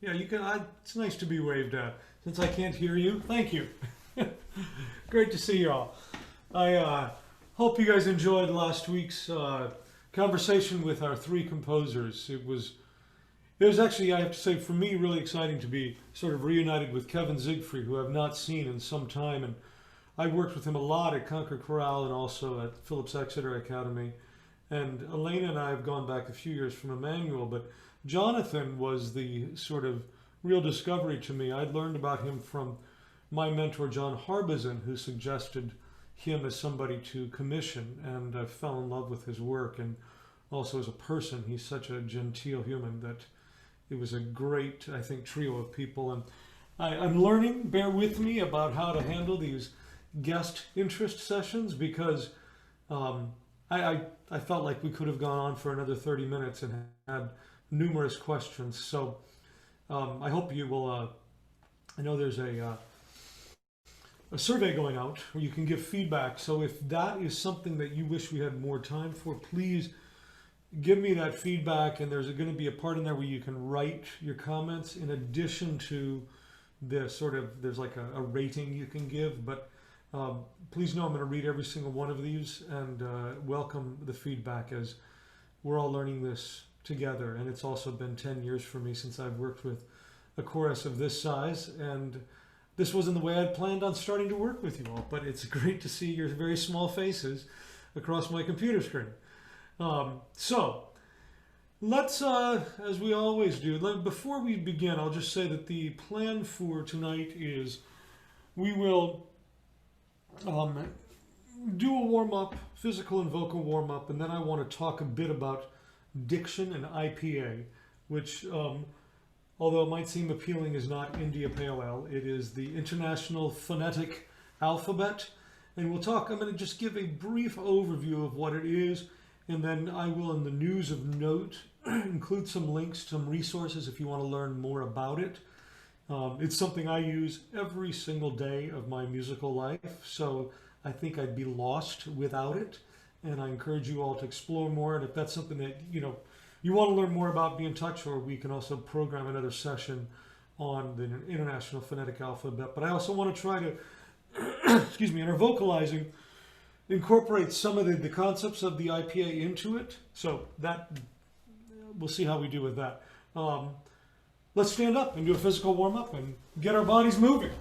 Yeah, you can. It's nice to be waved at. Since I can't hear you, thank you. Great to see you all. I hope you guys enjoyed last week's conversation with our three composers. It was actually, I have to say, for me, really exciting to be sort of reunited with Kevin Siegfried, who I've not seen in some time. And I worked with him a lot at Concord Chorale and also at Phillips Exeter Academy. And Elena and I have gone back a few years from Emmanuel, but Jonathan was the sort of real discovery to me. I'd learned about him from my mentor, John Harbizon, who suggested him as somebody to commission, and I fell in love with his work. And also as a person, he's such a genteel human that it was a great, I think, trio of people. And I'm learning, bear with me, about how to handle these guest interest sessions because I felt like we could have gone on for another 30 minutes and had numerous questions. So I hope you will, I know there's a survey going out where you can give feedback. So if that is something that you wish we had more time for, please give me that feedback. And there's going to be a part in there where you can write your comments in addition to the sort of, there's like a rating you can give. But please know I'm going to read every single one of these and welcome the feedback as we're all learning this together. And it's also been 10 years for me since I've worked with a chorus of this size. And this wasn't the way I'd planned on starting to work with you all, but it's great to see your very small faces across my computer screen. So let's, as we always do, before we begin, I'll just say that the plan for tonight is we will do a warm-up, physical and vocal warm-up, and then I want to talk a bit about diction and IPA, which although it might seem appealing, is not India Pale Ale. It is the International Phonetic Alphabet. And we'll talk, I'm going to just give a brief overview of what it is, and then I will, in the news of note, include some links, some resources if you want to learn more about it. It's something I use every single day of my musical life, so I think I'd be lost without it. And I encourage you all to explore more, and if that's something that, you want to learn more about, be in touch, or we can also program another session on the International Phonetic Alphabet. But I also want to try to, excuse me, in our vocalizing, incorporate some of the concepts of the IPA into it. So that, we'll see how we do with that. Let's stand up and do a physical warm-up and get our bodies moving.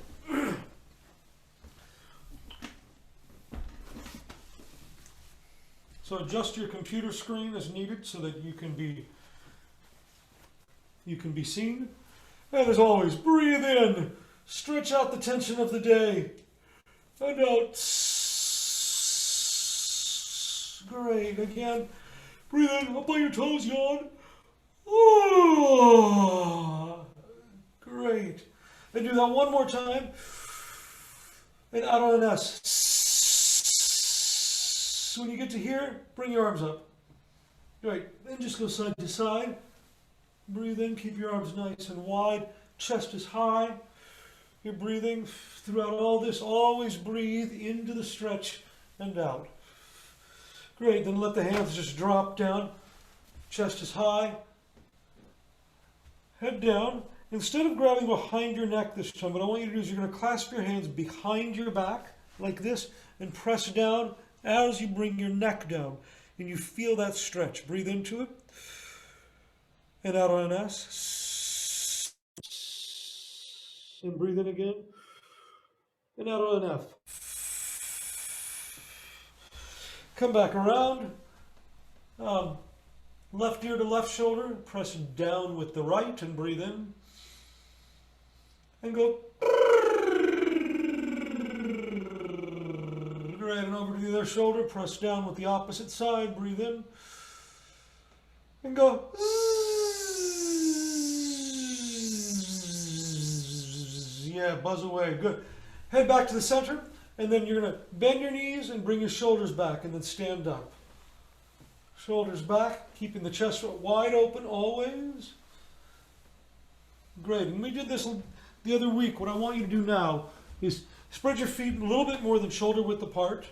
So adjust your computer screen as needed so that you can be seen. And as always, breathe in, stretch out the tension of the day, and out. Great. Again, breathe in, up by your toes, yawn. Oh, great. And do that one more time. And out on an S. When you get to here, bring your arms up. Great. Then just go side to side. Breathe in, keep your arms nice and wide. Chest is high. You're breathing throughout all this. Always breathe into the stretch and out. Great. Then let the hands just drop down. Chest is high. Head down. Instead of grabbing behind your neck this time, what I want you to do is you're going to clasp your hands behind your back like this and press down as you bring your neck down. And you feel that stretch. Breathe into it. And out on an S. And breathe in again. And out on an F. Come back around. Left ear to left shoulder. Press down with the right and breathe in. And go. Great. And over to the other shoulder. Press down with the opposite side. Breathe in. And go. Yeah, buzz away. Good. Head back to the center. And then you're going to bend your knees and bring your shoulders back. And then stand up. Shoulders back. Keeping the chest wide open always. Great. And we did this the other week. What I want you to do now is spread your feet a little bit more than shoulder width apart.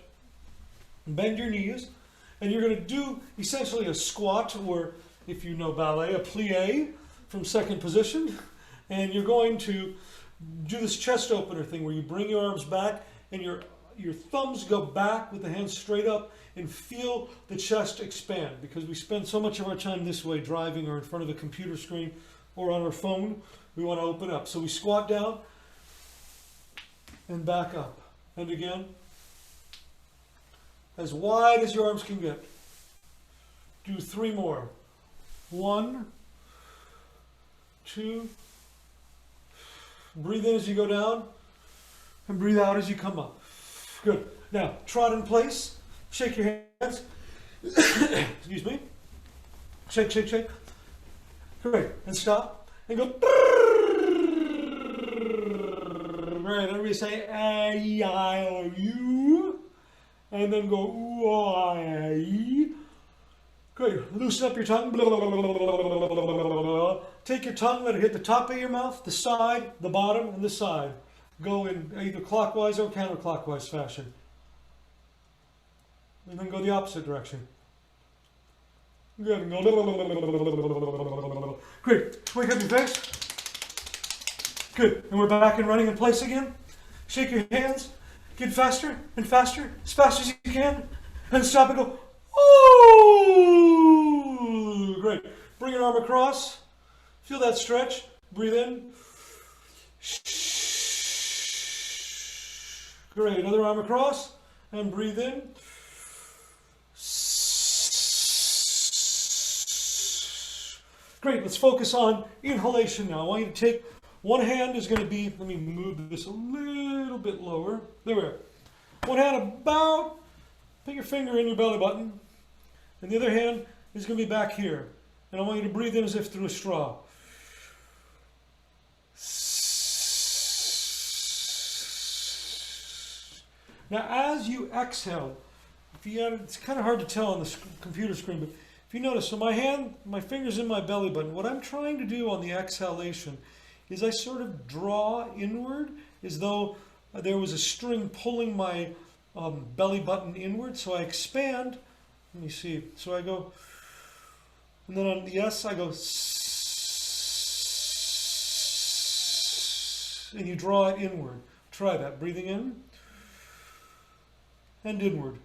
Bend your knees. And you're going to do essentially a squat, or if you know ballet, a plie from second position. And you're going to do this chest opener thing where you bring your arms back and your thumbs go back with the hands straight up and feel the chest expand, because we spend so much of our time this way, driving or in front of a computer screen or on our phone. We want to open up. So we squat down and back up. And again, as wide as your arms can get. Do 3 more. 1, 2. Breathe in as you go down and breathe out as you come up. Good. Now, trot in place. Shake your hands. Excuse me. Shake, shake, shake. Great. And stop. And go. Great. Everybody say A-I-O-U. And then go ooh-I-E. Great. Loosen up your tongue. Take your tongue, let it hit the top of your mouth, the side, the bottom, and the side. Go in either clockwise or counterclockwise fashion. And then go the opposite direction. Good. And go. Great. Wake up your face. Good. And we're back and running in place again. Shake your hands. Get faster and faster, as fast as you can. And stop and go. Ooh! Great. Bring your arm across. Feel that stretch. Breathe in. Great. Another arm across. And breathe in. Great. Let's focus on inhalation now. I want you to take one hand is going to be, let me move this a little bit lower. There we are. One hand about, put your finger in your belly button. And the other hand is going to be back here. And I want you to breathe in as if through a straw. Now, as you exhale, it's kind of hard to tell on the computer screen, but if you notice, so my finger's in my belly button. What I'm trying to do on the exhalation is I sort of draw inward as though there was a string pulling my belly button inward. So I expand. Let me see. So I go, and then on the yes, I go, and you draw it inward. Try that. Breathing in and inward.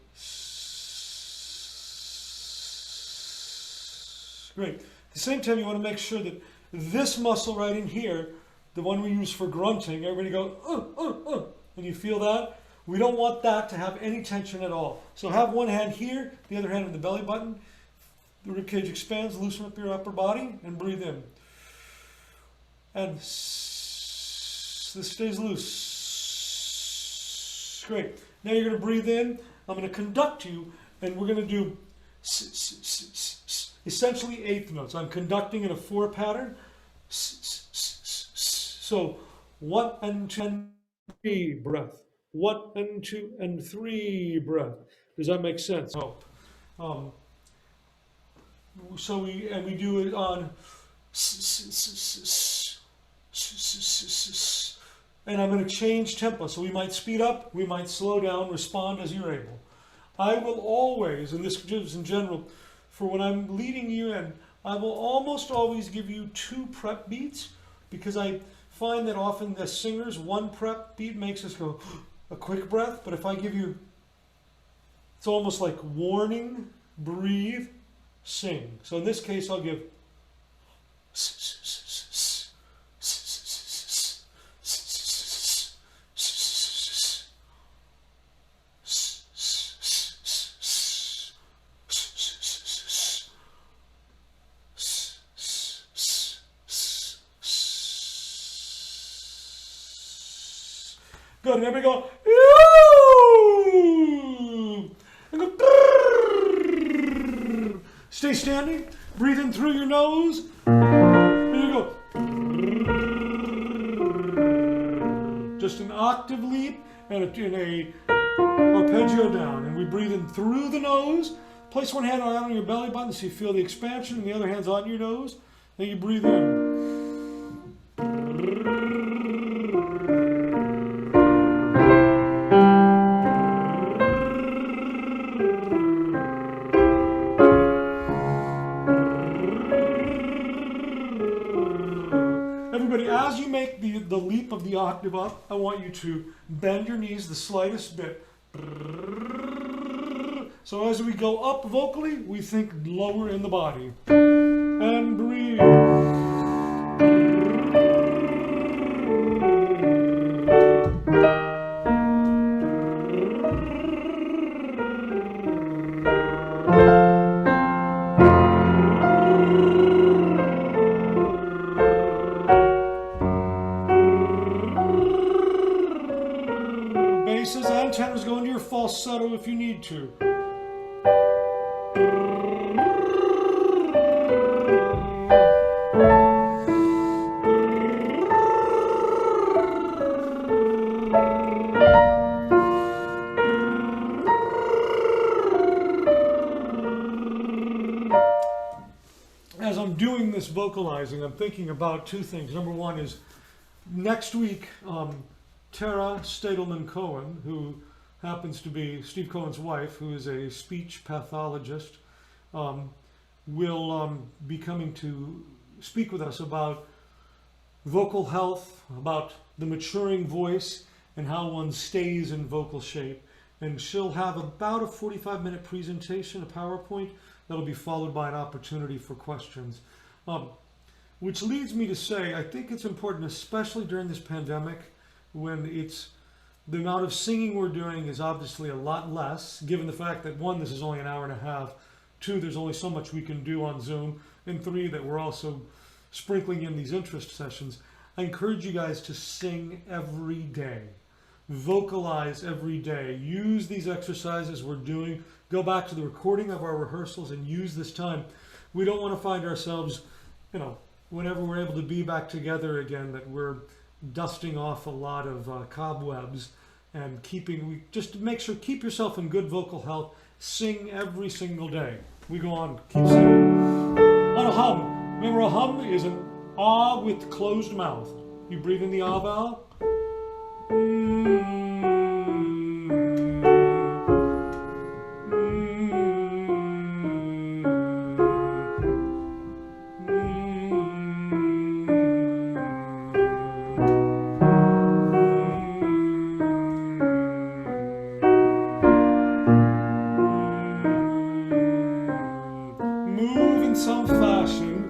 Great. At the same time, you want to make sure that this muscle right in here, the one we use for grunting, everybody go, and you feel that? We don't want that to have any tension at all. So have one hand here, the other hand in the belly button. The ribcage expands, loosen up your upper body, and breathe in. And this stays loose. Great. Now you're going to breathe in. I'm going to conduct you, and we're going to do essentially eighth notes. I'm conducting in a 4 pattern. So 1 and 2 and 3 breath. 1 and 2 and 3 breath. Does that make sense? Oh. So we do it on and I'm going to change tempo. So we might speed up, we might slow down, respond as you're able. I will always, and this gives in general, for when I'm leading you in, I will almost always give you 2 prep beats, because I find that often the singers, 1 prep beat makes us go a quick breath, but if I give you, it's almost like warning, breathe, sing. So in this case, I'll give good, and there we go. And go. Stay standing. Breathe in through your nose. And you go. Just an octave leap and a arpeggio down. And we breathe in through the nose. Place one hand on your belly button so you feel the expansion, and the other hand's on your nose. Then you breathe in. Everybody, as take the leap of the octave up, I want you to bend your knees the slightest bit. So as we go up vocally, we think lower in the body. And breathe. Basses and tenors go into your falsetto if you need to. As I'm doing this vocalizing, I'm thinking about two things. Number one is next week, Tara Stadelman-Cohen, who happens to be Steve Cohen's wife, who is a speech pathologist, will be coming to speak with us about vocal health, about the maturing voice, and how one stays in vocal shape. And she'll have about a 45-minute presentation, a PowerPoint, that'll be followed by an opportunity for questions. Which leads me to say, I think it's important, especially during this pandemic, when the amount of singing we're doing is obviously a lot less, given the fact that one, this is only an hour and a half, two, there's only so much we can do on Zoom, and three, that we're also sprinkling in these interest sessions. I encourage you guys to sing every day, vocalize every day, use these exercises we're doing, go back to the recording of our rehearsals and use this time. We don't want to find ourselves, whenever we're able to be back together again, that we're dusting off a lot of cobwebs and just make sure, keep yourself in good vocal health, sing every single day. We go on, keep singing. On a hum, remember a hum is an ah with closed mouth. You breathe in the ah vowel. Move in some fashion.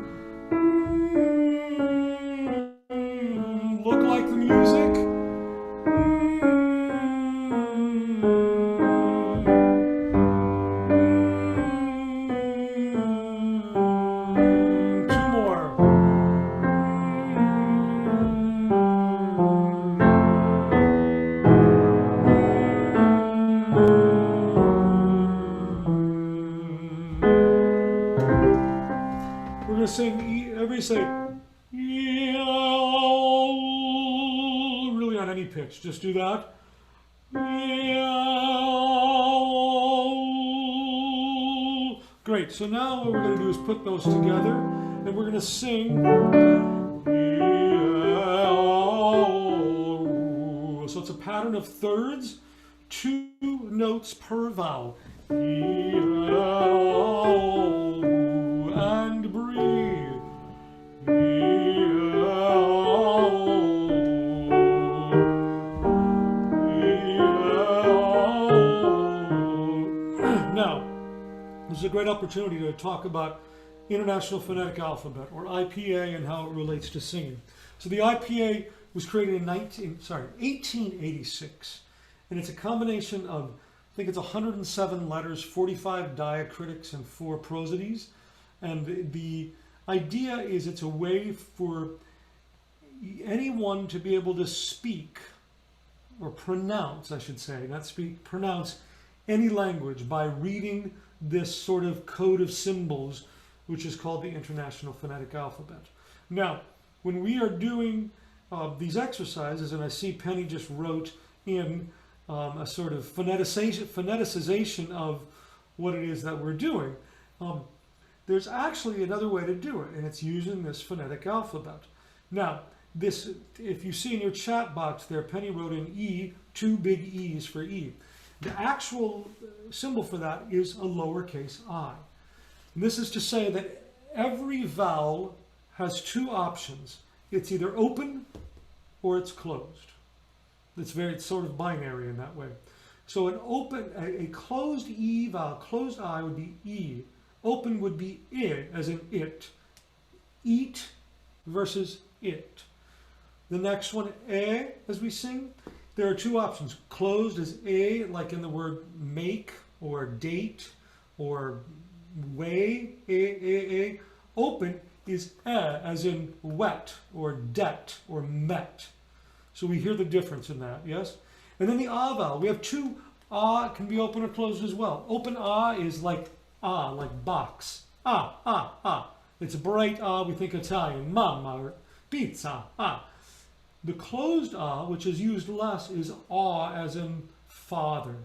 Look like the music. Two more. We're going to sing, everybody say, really on any pitch, just do that. Great, so now what we're going to do is put those together, and we're going to sing. So it's a pattern of thirds, 2 notes per vowel. And breathe. Now, this is a great opportunity to talk about International Phonetic Alphabet, or IPA, and how it relates to singing. So the IPA was created in 1886, and it's a combination of, I think it's 107 letters, 45 diacritics, and 4 prosodies. And the idea is it's a way for anyone to be able to speak, or pronounce, I should say, not speak, pronounce any language by reading this sort of code of symbols, which is called the International Phonetic Alphabet. Now, when we are doing these exercises, and I see Penny just wrote in a sort of phoneticization of what it is that we're doing, there's actually another way to do it, and it's using this phonetic alphabet. Now, this, if you see in your chat box there, Penny wrote in E, 2 big E's for E. The actual symbol for that is a lowercase I. And this is to say that every vowel has 2 options. It's either open or it's closed. It's sort of binary in that way. So a closed E vowel, closed I would be E. Open would be I, as in it. Eat versus it. The next one, as we sing, there are two options. Closed is like in the word make or date or way, Open is as in wet or debt or met. So we hear the difference in that, yes? And then the vowel, we have two. Can be open or closed as well. Open is like box. It's a bright we think Italian. Mamma or pizza. The closed which is used less, is as in father.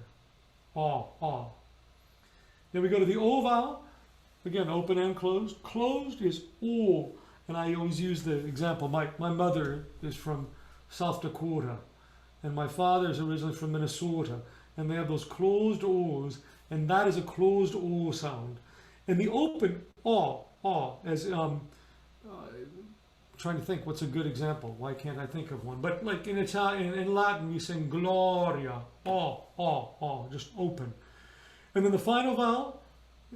Then we go to the O vowel. Again, open and closed. Closed is O. And I always use the example. My mother is from South Dakota. And my father is originally from Minnesota. And they have those closed O's. And that is a closed O sound. And the open as trying to think what's a good example. Why can't I think of one? But like in Italian, in Latin, we sing Gloria. Just open. And then the final vowel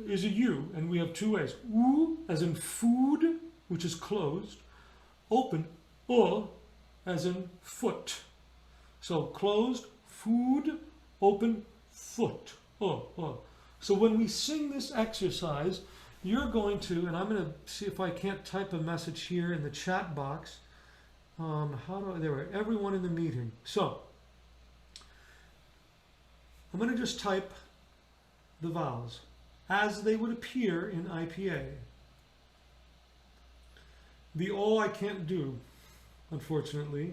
is a U, and we have two A's. U as in food, which is closed. Open, as in foot. So closed, food, open, foot. So when we sing this exercise, you're going to, and I'm going to see if I can't type a message here in the chat box. There, everyone in the meeting. So I'm going to just type the vowels as they would appear in IPA. The O I can't do, unfortunately.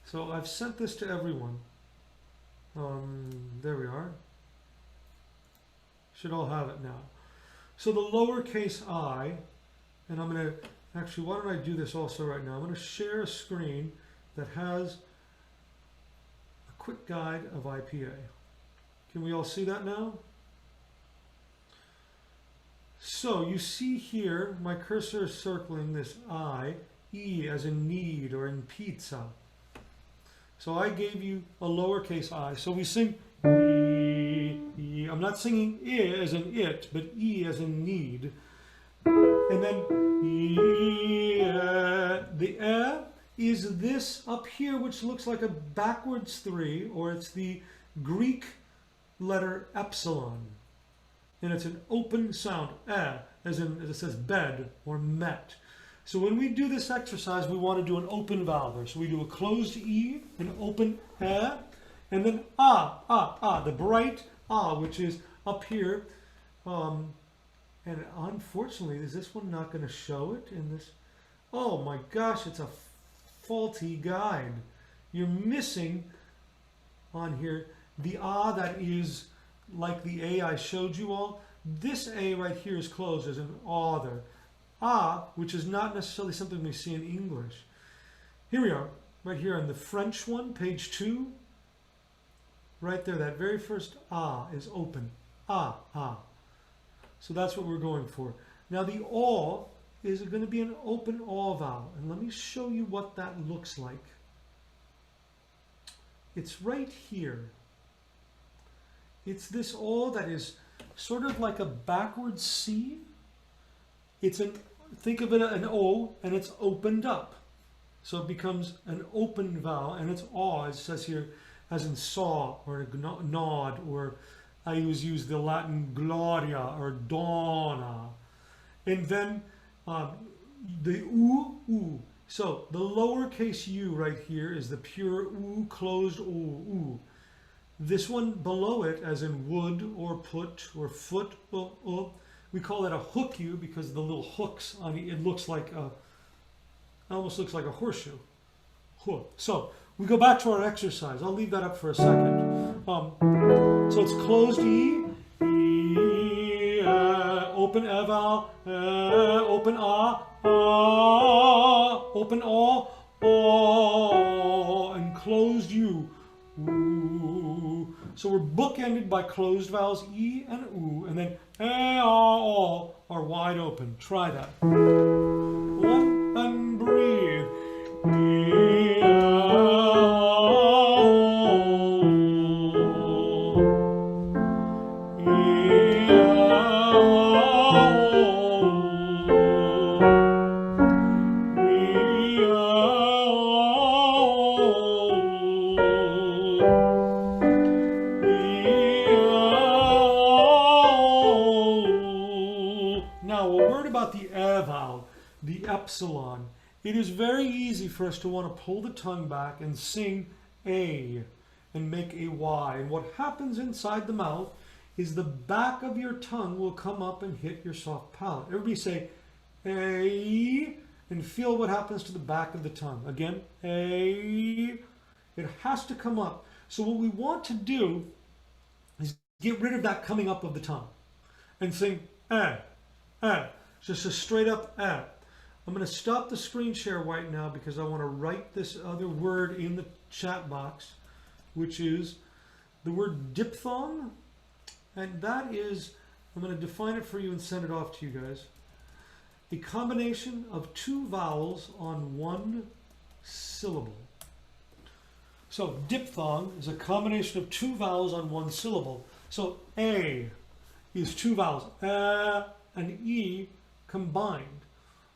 So I've sent this to everyone. There we are. Should all have it now. So the lowercase I, and I'm going to, actually, why don't I do this also right now? I'm going to share a screen that has a quick guide of IPA. Can we all see that now? So you see here, my cursor is circling this I, E as in need or in pizza. So I gave you a lowercase I. So we sing E. I'm not singing I as in it, but E as in need. And then the is this up here, which looks like a backwards 3, or it's the Greek letter epsilon. And it's an open sound, as it says bed or met. So when we do this exercise, we want to do an open vowel there. So we do a closed E, an open and then the bright which is up here. And unfortunately, is this one not going to show it in this? Oh my gosh, it's a faulty guide. You're missing on here the that is like the A I showed you all. This A right here is closed as an there. Which is not necessarily something we see in English. Here we are, right here on the French one, page 2. Right there, that very first is open. So that's what we're going for. Now the O is going to be an open O vowel. And let me show you what that looks like. It's right here. It's this O that is sort of like a backwards C. Think of it an O, and it's opened up. So it becomes an open vowel, and it's aw, as it says here, as in saw, or nod, or I always use the Latin gloria, or donna. And then the oo. So the lowercase u right here is the pure oo, closed oo. This one below it, as in would, or put, or foot, we call it a hook U because the little hooks on it looks like almost looks like a horseshoe. So we go back to our exercise. I'll leave that up for a second. So it's closed E, open E vowel, open open O, and closed U. Ooh. So we're bookended by closed vowels E and oo, and then O are wide open. Try that. One and breathe. Now, a word about the vowel, the epsilon. It is very easy for us to want to pull the tongue back and sing A and make a Y. And what happens inside the mouth is the back of your tongue will come up and hit your soft palate. Everybody say A and feel what happens to the back of the tongue. Again, A. It has to come up. So what we want to do is get rid of that coming up of the tongue and sing just a straight up I'm going to stop the screen share right now because I want to write this other word in the chat box, which is the word diphthong, and that is, I'm going to define it for you and send it off to you guys, a combination of two vowels on one syllable. So diphthong is a combination of two vowels on one syllable. So A is two vowels, and E combined.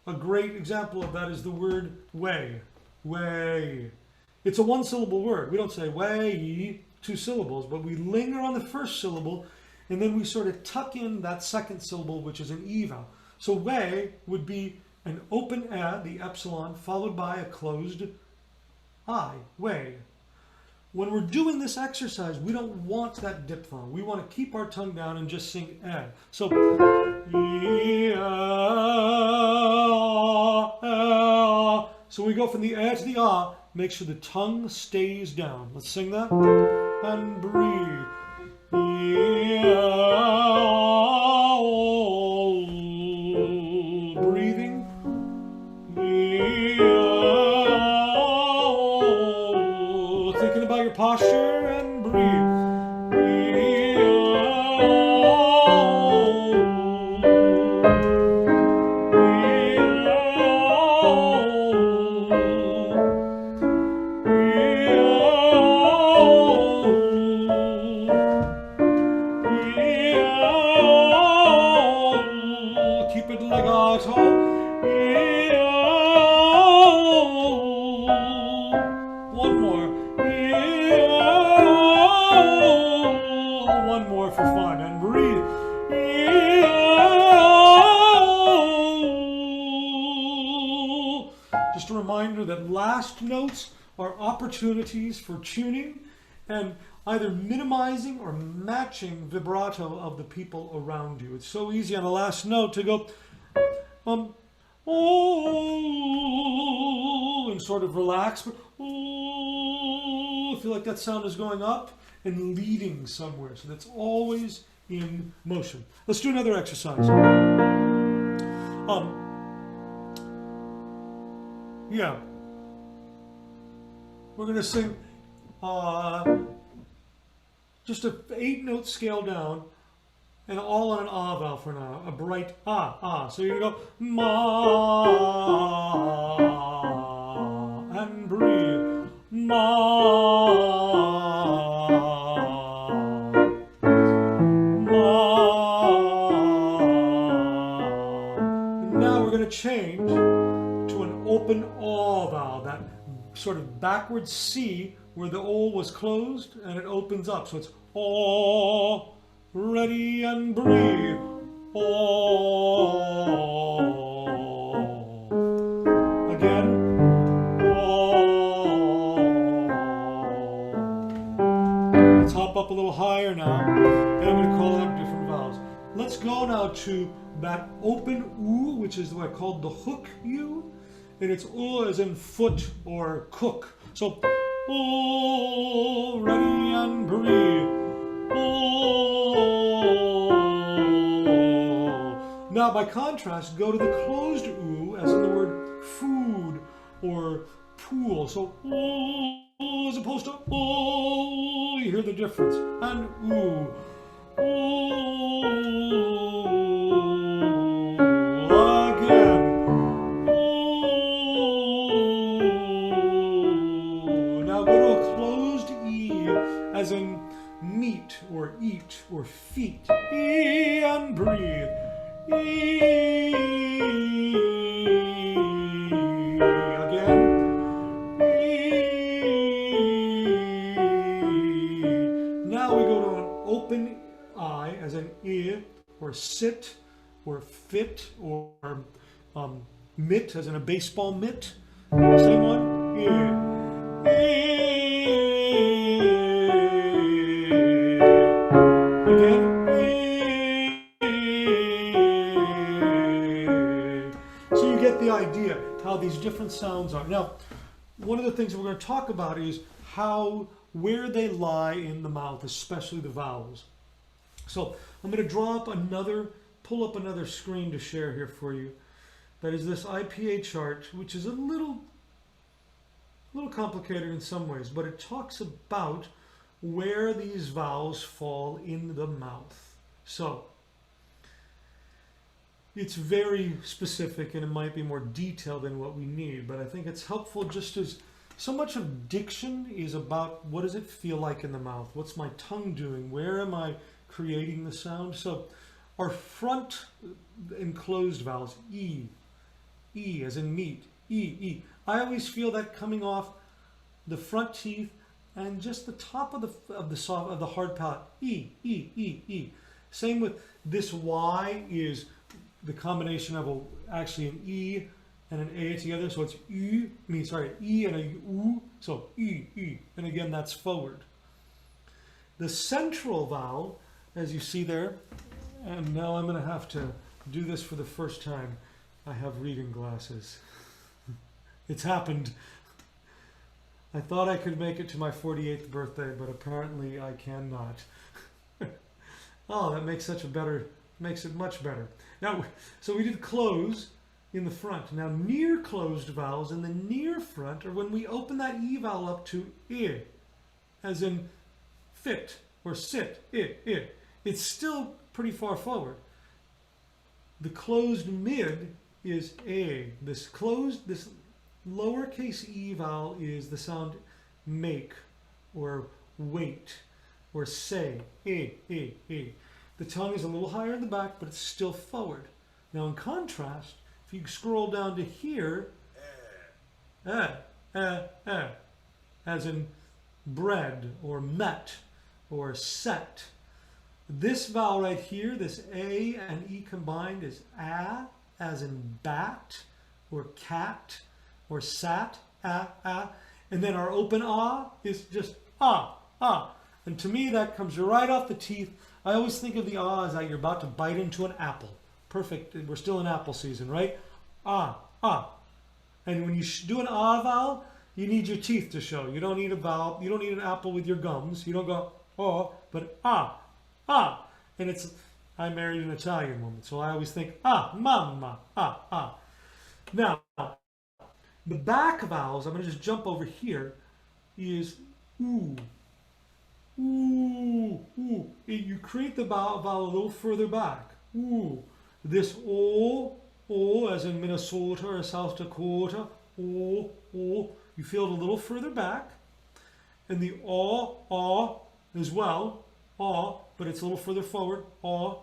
A great example of that is the word way. Way. It's a one-syllable word. We don't say way, two syllables, but we linger on the first syllable, and then we sort of tuck in that second syllable, which is an E vowel. So way would be an open the epsilon, followed by a closed I, way. When we're doing this exercise, we don't want that diphthong. We want to keep our tongue down and just sing So, so we go from the to the make sure the tongue stays down. Let's sing that. And breathe. Breathing. Thinking about your posture and breathe. Keep it legato. One more. One more for fun and breathe. Just a reminder that last notes are opportunities for tuning and either minimizing or matching vibrato of the people around you. It's so easy on the last note to go oh, and sort of relax, but oh, feel like that sound is going up and leading somewhere. So that's always in motion. Let's do another exercise. Yeah. We're going to sing just a 8-note scale down and all on an ah vowel for now. A bright ah. So you're going to go ma and breathe. Ma. Now we're going to change to an open aw vowel, that sort of backward C where the O was closed and it opens up. So it's aw, ready and breathe. Aw. Again. Aw. Let's hop up a little higher now. And I'm going to call out different vowels. Let's go now to that open oo, which is what I called the hook U. And it's as in foot or cook. So, oh, ready and breathe. Oh. Now, by contrast, go to the closed oo, as in the word food or pool. So, oh, as opposed to oh, you hear the difference. And ooh. Oh. Again. As in meat or eat or feet. E and breathe. E. Again. E. Now we go to an open I, as in ear or sit or fit, or mitt, as in a baseball mitt. Same one. Again. So you get the idea how these different sounds are. Now, one of the things we're going to talk about is where they lie in the mouth, especially the vowels. So I'm going to pull up another screen to share here for you. That is this IPA chart, which is a little complicated in some ways, but it talks about where these vowels fall in the mouth. So it's very specific, and it might be more detailed than what we need, but I think it's helpful, just as so much of diction is about what does it feel like in the mouth? What's my tongue doing? Where am I creating the sound? So our front enclosed vowels, E as in meat, E. I always feel that coming off the front teeth and just the top of the hard palate, E. Same with this Y is the combination of actually an E and an A together, so it's E and a U, so E, and again that's forward. The central vowel, as you see there, and now I'm going to have to do this for the first time. I have reading glasses. It's happened. I thought I could make it to my 48th birthday, but apparently I cannot. Oh, that makes it much better. Now, so we did close in the front. Now, near closed vowels in the near front are when we open that E vowel up to I, as in fit or sit, I. It's still pretty far forward. The closed mid is A. This lowercase E vowel is the sound make or wait or say, I. The tongue is a little higher in the back, but it's still forward. Now, in contrast, if you scroll down to here, as in bread or met or set. This vowel right here, this A and E combined, is A, as in bat or cat or sat, and then our open ah is just ah. And to me, that comes right off the teeth. I always think of the ah as that you're about to bite into an apple. Perfect. We're still in apple season, right? Ah. And when you do an ah vowel, you need your teeth to show. You don't need a vowel. You don't need an apple with your gums. You don't go oh, but ah. And I married an Italian woman, so I always think mamma, ah. Now, the back vowels, I'm going to just jump over here, is ooh. You create the vowel a little further back. Ooh. This O, as in Minnesota or South Dakota, O. You feel it a little further back. And the ah as well, but it's a little further forward, ah.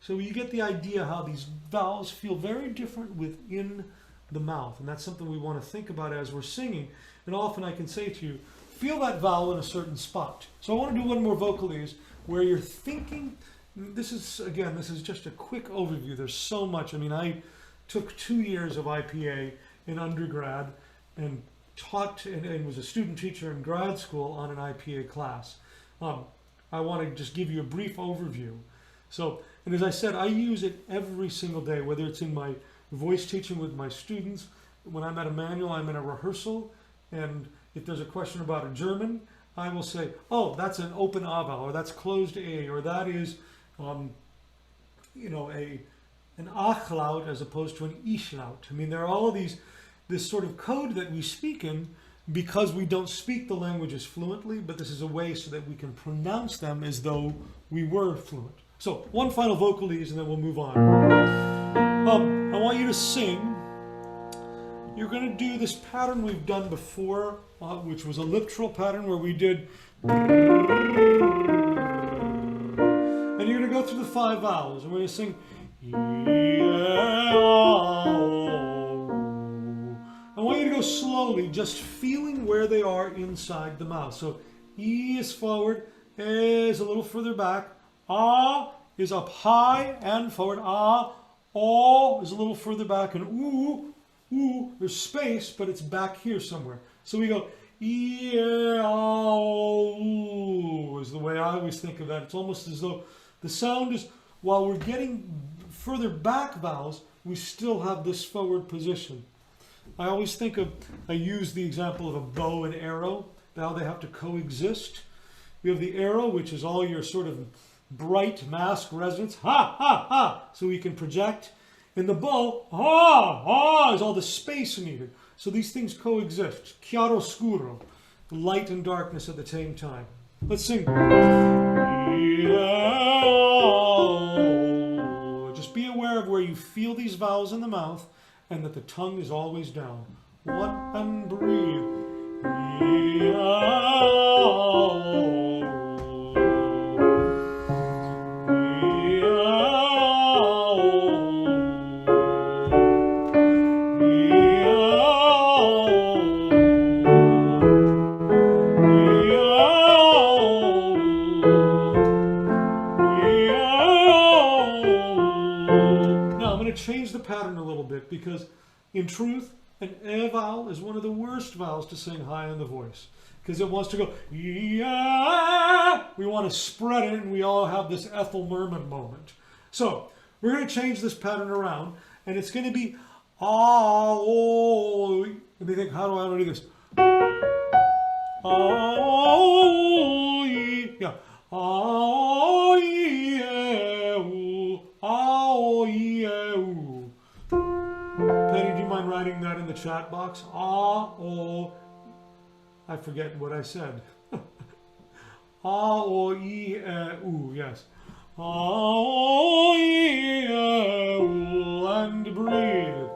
So you get the idea how these vowels feel very different within the mouth. And that's something we want to think about as we're singing. And often I can say to you, feel that vowel in a certain spot. So I want to do one more vocalese where you're thinking. This is just a quick overview. There's so much. I mean, I took 2 years of IPA in undergrad and taught and was a student teacher in grad school on an IPA class. I want to just give you a brief overview. So, and as I said, I use it every single day, whether it's in my voice teaching with my students, when I'm at a manual, I'm in a rehearsal, and if there's a question about a German, I will say, oh, that's an open A vowel, or that's closed A, or that is, an Ach laut as opposed to an Ich laut. I mean, there are all of this sort of code that we speak in because we don't speak the languages fluently, but this is a way so that we can pronounce them as though we were fluent. So, one final vocalese and then we'll move on. I want you to sing. You're going to do this pattern we've done before, which was a lip trill pattern where we did. And you're going to go through the 5 vowels. And we're going to sing. I want you to go slowly, just feeling where they are inside the mouth. So E is forward, A is a little further back, Ah is up high and forward. Ah, oh is a little further back, and ooh, ooh, there's space, but it's back here somewhere. So we go, yeah, is the way I always think of that. It's almost as though the sound is, while we're getting further back vowels, we still have this forward position. I always think of, I use the example of a bow and arrow, how they have to coexist. You have the arrow, which is all your sort of bright mask resonance, ha, ha, ha, so we can project. In the bow, ha, ha, is all the space needed. So these things coexist. Chiaro scuro, light and darkness at the same time. Let's sing. Just be aware of where you feel these vowels in the mouth and that the tongue is always down. One and breathe. Change the pattern a little bit, because in truth an e vowel is one of the worst vowels to sing high in the voice, because it wants to go yeah. We want to spread it, and we all have this Ethel Merman moment. So we're going to change this pattern around, and it's going to be oh. Let me think, how do I do this? Oh yeah. Oh yeah. Oh yeah. Penny, do you mind writing that in the chat box? Ah, oh. I forget what I said. Ah, oh, e, ooh, yes. Ah, oh, e, ooh, and breathe.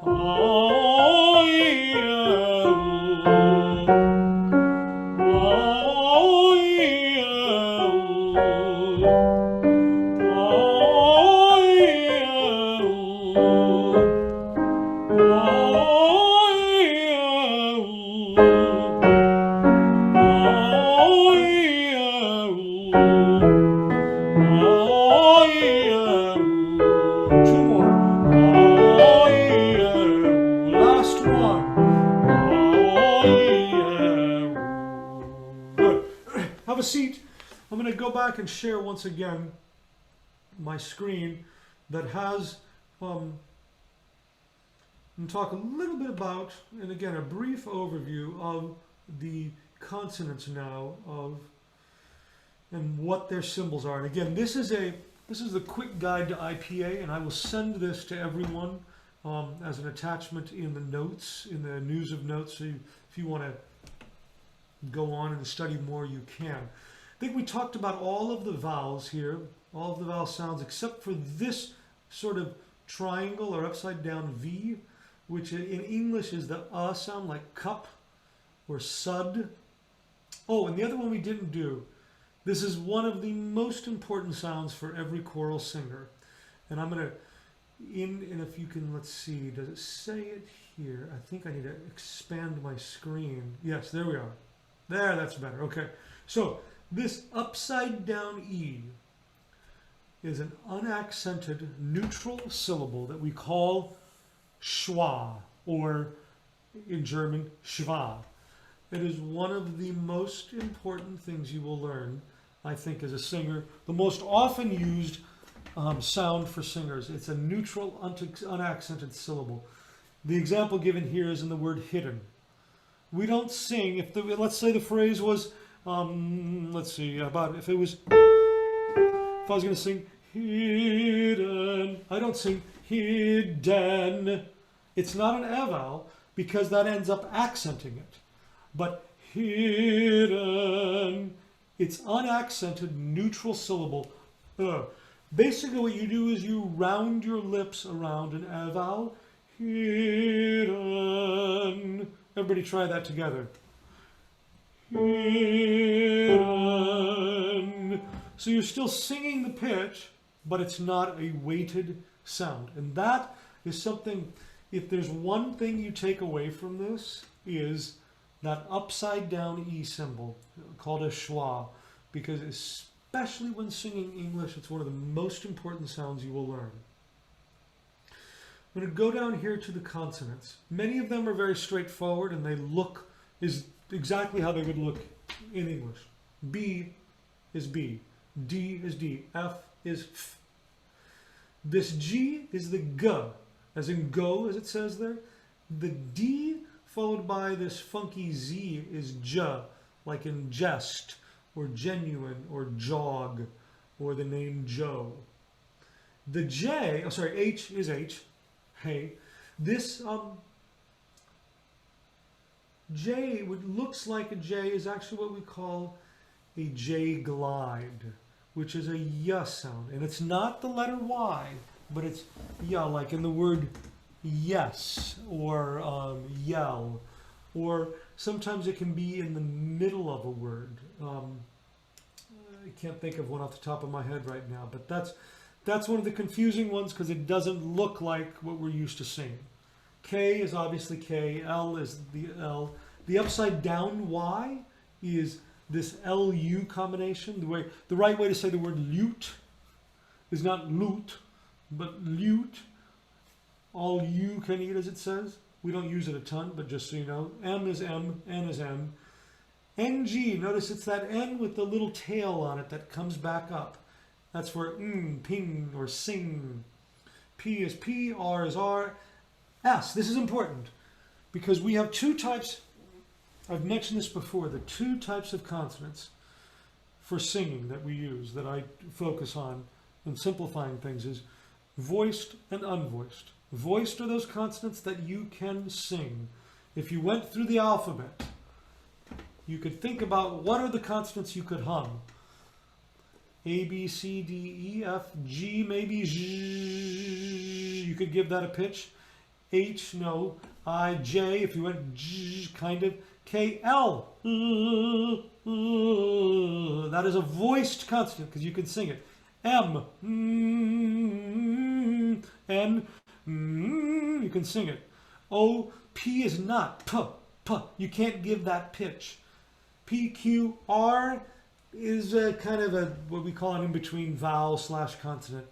Ah, oh, e, ooh. Ah, oh, e, ooh. Have a seat. I'm going to go back and share once again my screen that has and talk a little bit about, and again, a brief overview of the consonants now of and what their symbols are. And again, this is the quick guide to IPA, and I will send this to everyone as an attachment in the notes, in the news of notes. So if you want to go on and study more, you can. I think we talked about all of the vowels here, all of the vowel sounds, except for this sort of triangle or upside down V, which in English is the sound, like cup or sud. Oh, and the other one we didn't do. This is one of the most important sounds for every choral singer. And I'm going to, and if you can, let's see, does it say it here? I think I need to expand my screen. Yes, there we are. There, that's better. Okay. So this upside down E is an unaccented neutral syllable that we call schwa, or in German, schwa. It is one of the most important things you will learn, I think, as a singer. The most often used sound for singers. It's a neutral, unaccented syllable. The example given here is in the word hidden. We don't sing, let's say the phrase was, let's see, if I was going to sing hidden, I don't sing hidden. It's not an e vowel because that ends up accenting it. But hidden, it's unaccented, neutral syllable. Basically what you do is you round your lips around an e vowel. Hidden. Everybody try that together. Hidden. So you're still singing the pitch, but it's not a weighted sound. And that is something, if there's one thing you take away from this, is that upside down E symbol called a schwa, because especially when singing English. It's one of the most important sounds you will learn. I'm going to go down here to the consonants. Many of them are very straightforward, and they look is exactly how they would look in English. B is B. D is D. F is F. This G is the G, as in go, as it says there. The D followed by this funky Z is J, like in jest, or genuine, or jog, or the name Joe. The J, H is H. Hey, this J, what looks like a J, is actually what we call a J glide, which is a Y sound. And it's not the letter Y, but it's Y, like in the word yes, or yell, or sometimes it can be in the middle of a word. I can't think of one off the top of my head right now, but that's one of the confusing ones because it doesn't look like what we're used to seeing. K is obviously K, L is the L. The upside down Y is this LU combination. The right way to say the word lute is not lute, but lute. All you can eat, as it says. We don't use it a ton, but just so you know. M is M, N is M. NG, notice it's that N with the little tail on it that comes back up. That's for ping, or sing. P is P, R is R. S, this is important because we have two types. I've mentioned this before, the two types of consonants for singing that we use, that I focus on in simplifying things, is voiced and unvoiced. Voiced are those consonants that you can sing. If you went through the alphabet, you could think about what are the consonants you could hum. A, B, C, D, E, F, G, maybe J. You could give that a pitch. H, no. I, J, if you went J, kind of. K, L. That is a voiced consonant because you can sing it. M, N, you can sing it. O, P is not. P, P. You can't give that pitch. P, Q, R is kind of what we call an in-between vowel / consonant.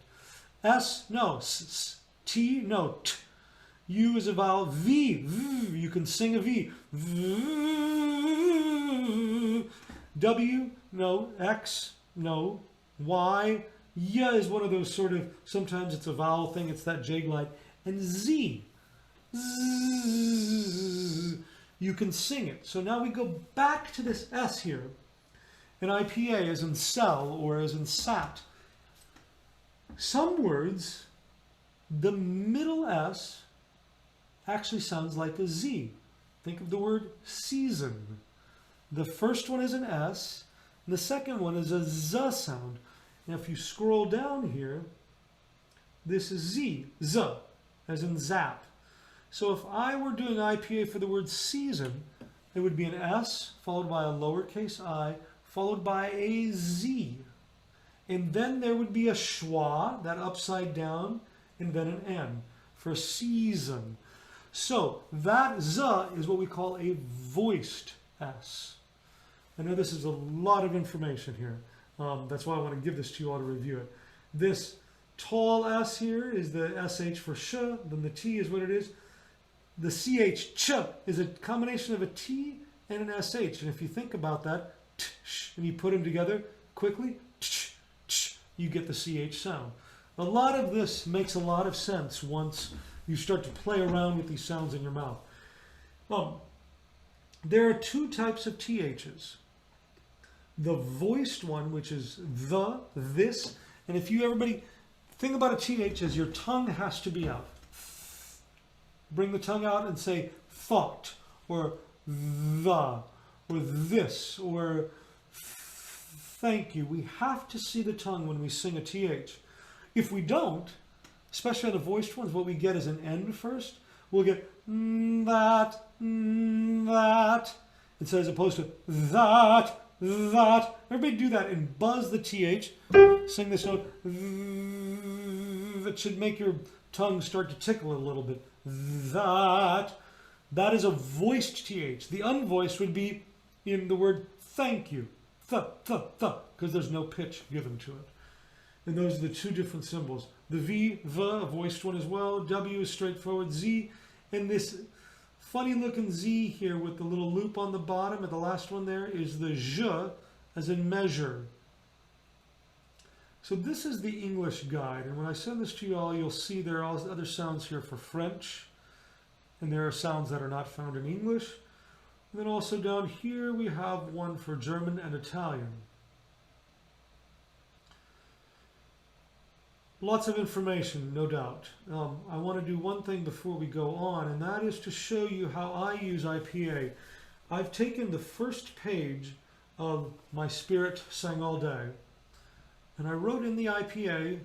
S, no. S, T, no. T. U is a vowel. V, v, you can sing a V. V. W, no. X, no. Y, yeah is one of those sort of, sometimes it's a vowel thing, it's that J glide. And Z, Z, you can sing it. So now we go back to this S here. And IPA as in sell or as in sat. Some words, the middle S actually sounds like a Z. Think of the word season. The first one is an S, and the second one is a Z sound. Now if you scroll down here, this is Z, Z, as in zap. So if I were doing IPA for the word season, it would be an S followed by a lowercase I followed by a Z. And then there would be a schwa, that upside down, and then an N for season. So that Z is what we call a voiced S. I know this is a lot of information here. That's why I want to give this to you all to review it. This tall S here is the SH for sh, then the T is what it is. The CH, ch, is a combination of a T and an SH. And if you think about that, and you put them together quickly, you get the CH sound. A lot of this makes a lot of sense once you start to play around with these sounds in your mouth. There are two types of THs. The voiced one, which is the, this, and if you everybody think about a TH as your tongue has to be out. Bring the tongue out and say thought, or the, or this, or thank you. We have to see the tongue when we sing a TH. If we don't, especially on the voiced ones, what we get is an N first. We'll get that, that, instead as opposed to that, that. Everybody do that and buzz the TH. Sing this note. That should make your tongue start to tickle a little bit. That. That is a voiced TH. The unvoiced would be in the word thank you. because there's no pitch given to it. And those are the two different symbols. The V, a voiced one as well. W is straightforward. Z, and this funny looking Z here with the little loop on the bottom, and the last one there is the J, as in measure. So this is the English guide, and when I send this to you all, you'll see there are other sounds here for French, and there are sounds that are not found in English. And then also down here we have one for German and Italian. Lots of information, no doubt. I want to do one thing before we go on, and that is to show you how I use IPA. I've taken the first page of My Spirit Sang All Day, and I wrote in the IPA,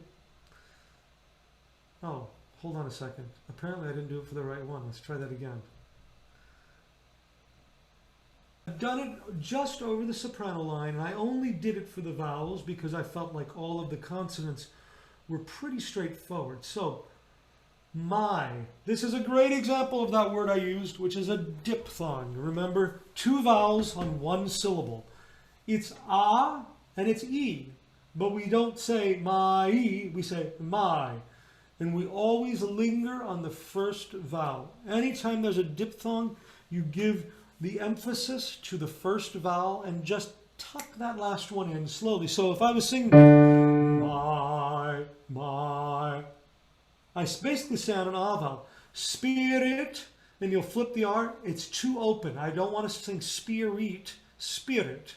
oh, hold on a second. Apparently I didn't do it for the right one. Let's try that again. I've done it just over the soprano line, and I only did it for the vowels because I felt like all of the consonants were pretty straightforward. So, my. This is a great example of that word I used, which is a diphthong. Remember, two vowels on one syllable. It's ah and it's e, but we don't say my, we say my. And we always linger on the first vowel. Anytime there's a diphthong, you give the emphasis to the first vowel and just tuck that last one in slowly. So if I was singing my, I basically say on an ah vowel. Spirit, and you'll flip the R, it's too open. I don't want to sing spirit, spirit.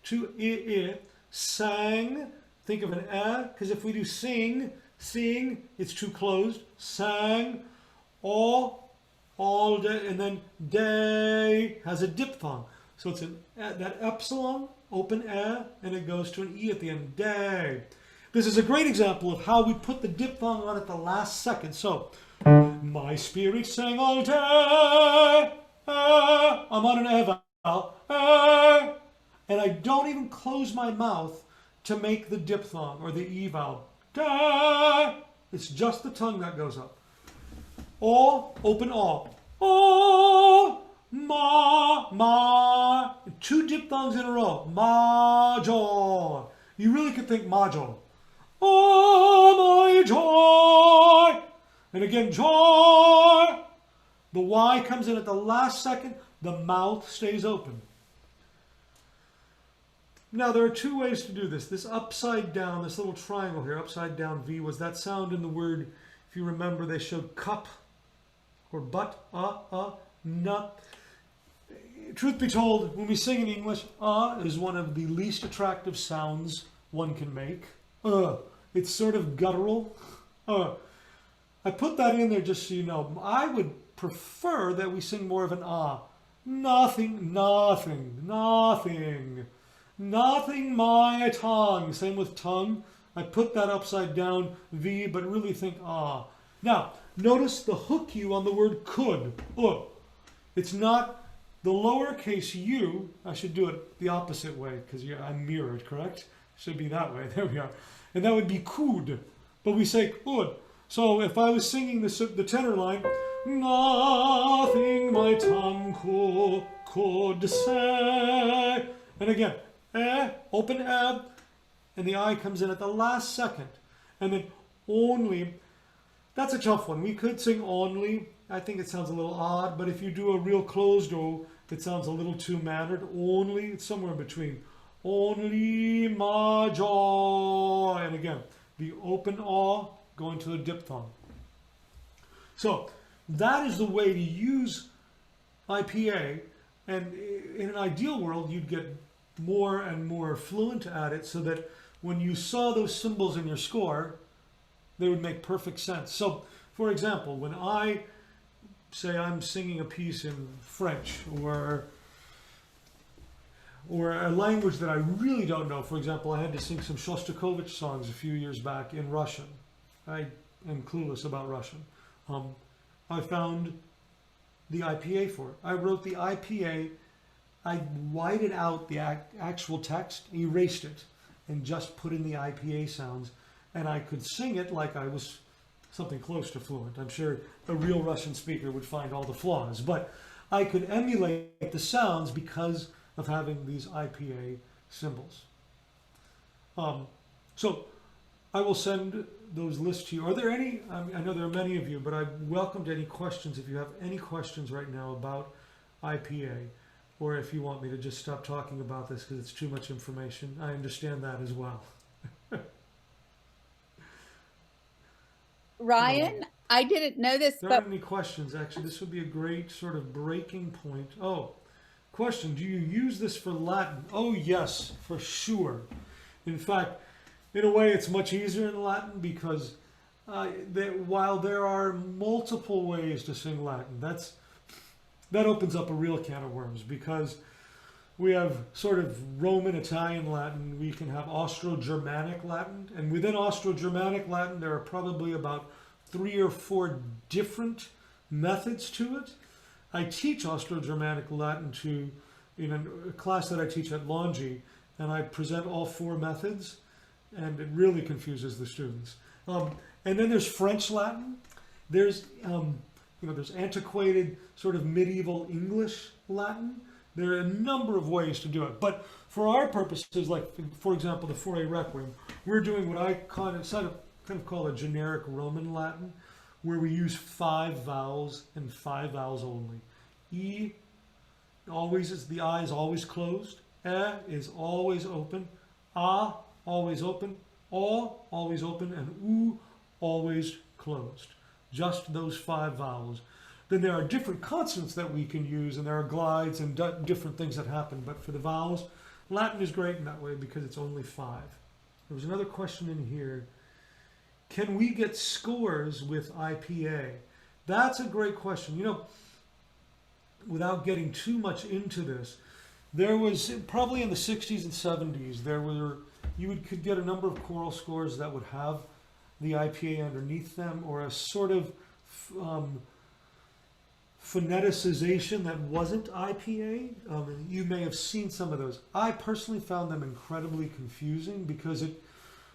Too I, sang, think of an because if we do sing, it's too closed. Sang, all day, and then day has a diphthong. So it's that epsilon, open and it goes to an E at the end, day. This is a great example of how we put the diphthong on at the last second. So, my spirit sang all day, I'm on an vowel, and I don't even close my mouth to make the diphthong or the E vowel. Da. It's just the tongue that goes up. Or, open all. Oh, ma. Two diphthongs in a row. Major. You really could think major. Oh, my joy. And again, joy. The Y comes in at the last second. The mouth stays open. Now, there are two ways to do this. This upside down, this little triangle here, upside down V, was that sound in the word, if you remember, they showed cup or but, nut. Truth be told, when we sing in English, is one of the least attractive sounds one can make. It's sort of guttural. I put that in there just so you know. I would prefer that we sing more of an ah. Nothing, my tongue. Same with tongue. I put that upside down V, but really think ah. Now, notice the hook U on the word could. It's not the lowercase u. I should do it the opposite way because I'm mirrored, correct? Should be that way. There we are. And that would be could. But we say could. So if I was singing the tenor line, nothing my tongue could say. And again, open and the I comes in at the last second. And then only, that's a tough one. We could sing only. I think it sounds a little odd, but if you do a real closed O, it sounds a little too mannered. Only, it's somewhere in between. Only my joy. And again, the open A going to the diphthong. So that is the way to use IPA. And in an ideal world, you'd get more and more fluent at it so that when you saw those symbols in your score, they would make perfect sense. So, for example, when I say I'm singing a piece in French or a language that I really don't know, for example, I had to sing some Shostakovich songs a few years back in Russian. I am clueless about Russian. I found the IPA for it. I wrote the IPA, I whited out the actual text, erased it, and just put in the IPA sounds, and I could sing it like I was something close to fluent. I'm sure a real Russian speaker would find all the flaws, but I could emulate the sounds because of having these IPA symbols. So I will send those lists to you. Are there any, I know there are many of you, but I welcomed any questions if you have any questions right now about IPA, or if you want me to just stop talking about this because it's too much information. I understand that as well. Ryan, I didn't know this, There but aren't any questions, actually. This would be a great sort of breaking point. Oh, question, do you use this for Latin? Oh, yes, for sure. In fact, in a way, it's much easier in Latin because while there are multiple ways to sing Latin, that opens up a real can of worms because we have sort of Roman, Italian Latin, we can have Austro-Germanic Latin, and within Austro-Germanic Latin, there are probably about 3 or 4 different methods to it. I teach Austro-Germanic Latin in a class that I teach at Longy, and I present all 4 methods, and it really confuses the students. And then there's French Latin. There's there's antiquated sort of medieval English Latin. There are a number of ways to do it, but for our purposes, like for example, the Fourier Requiem, we're doing what I kind of call a generic Roman Latin, where we use 5 vowels and 5 vowels only. E always is, the I is always closed. E is always open. A always open. O always open, and U always closed. Just those 5 vowels. Then there are different consonants that we can use, and there are glides and different things that happen. But for the vowels, Latin is great in that way because it's only 5. There was another question in here. Can we get scores with IPA? That's a great question. You know, without getting too much into this, there was probably in the 60s and 70s, you could get a number of choral scores that would have the IPA underneath them, or a sort of phoneticization that wasn't IPA. You may have seen some of those. I personally found them incredibly confusing because it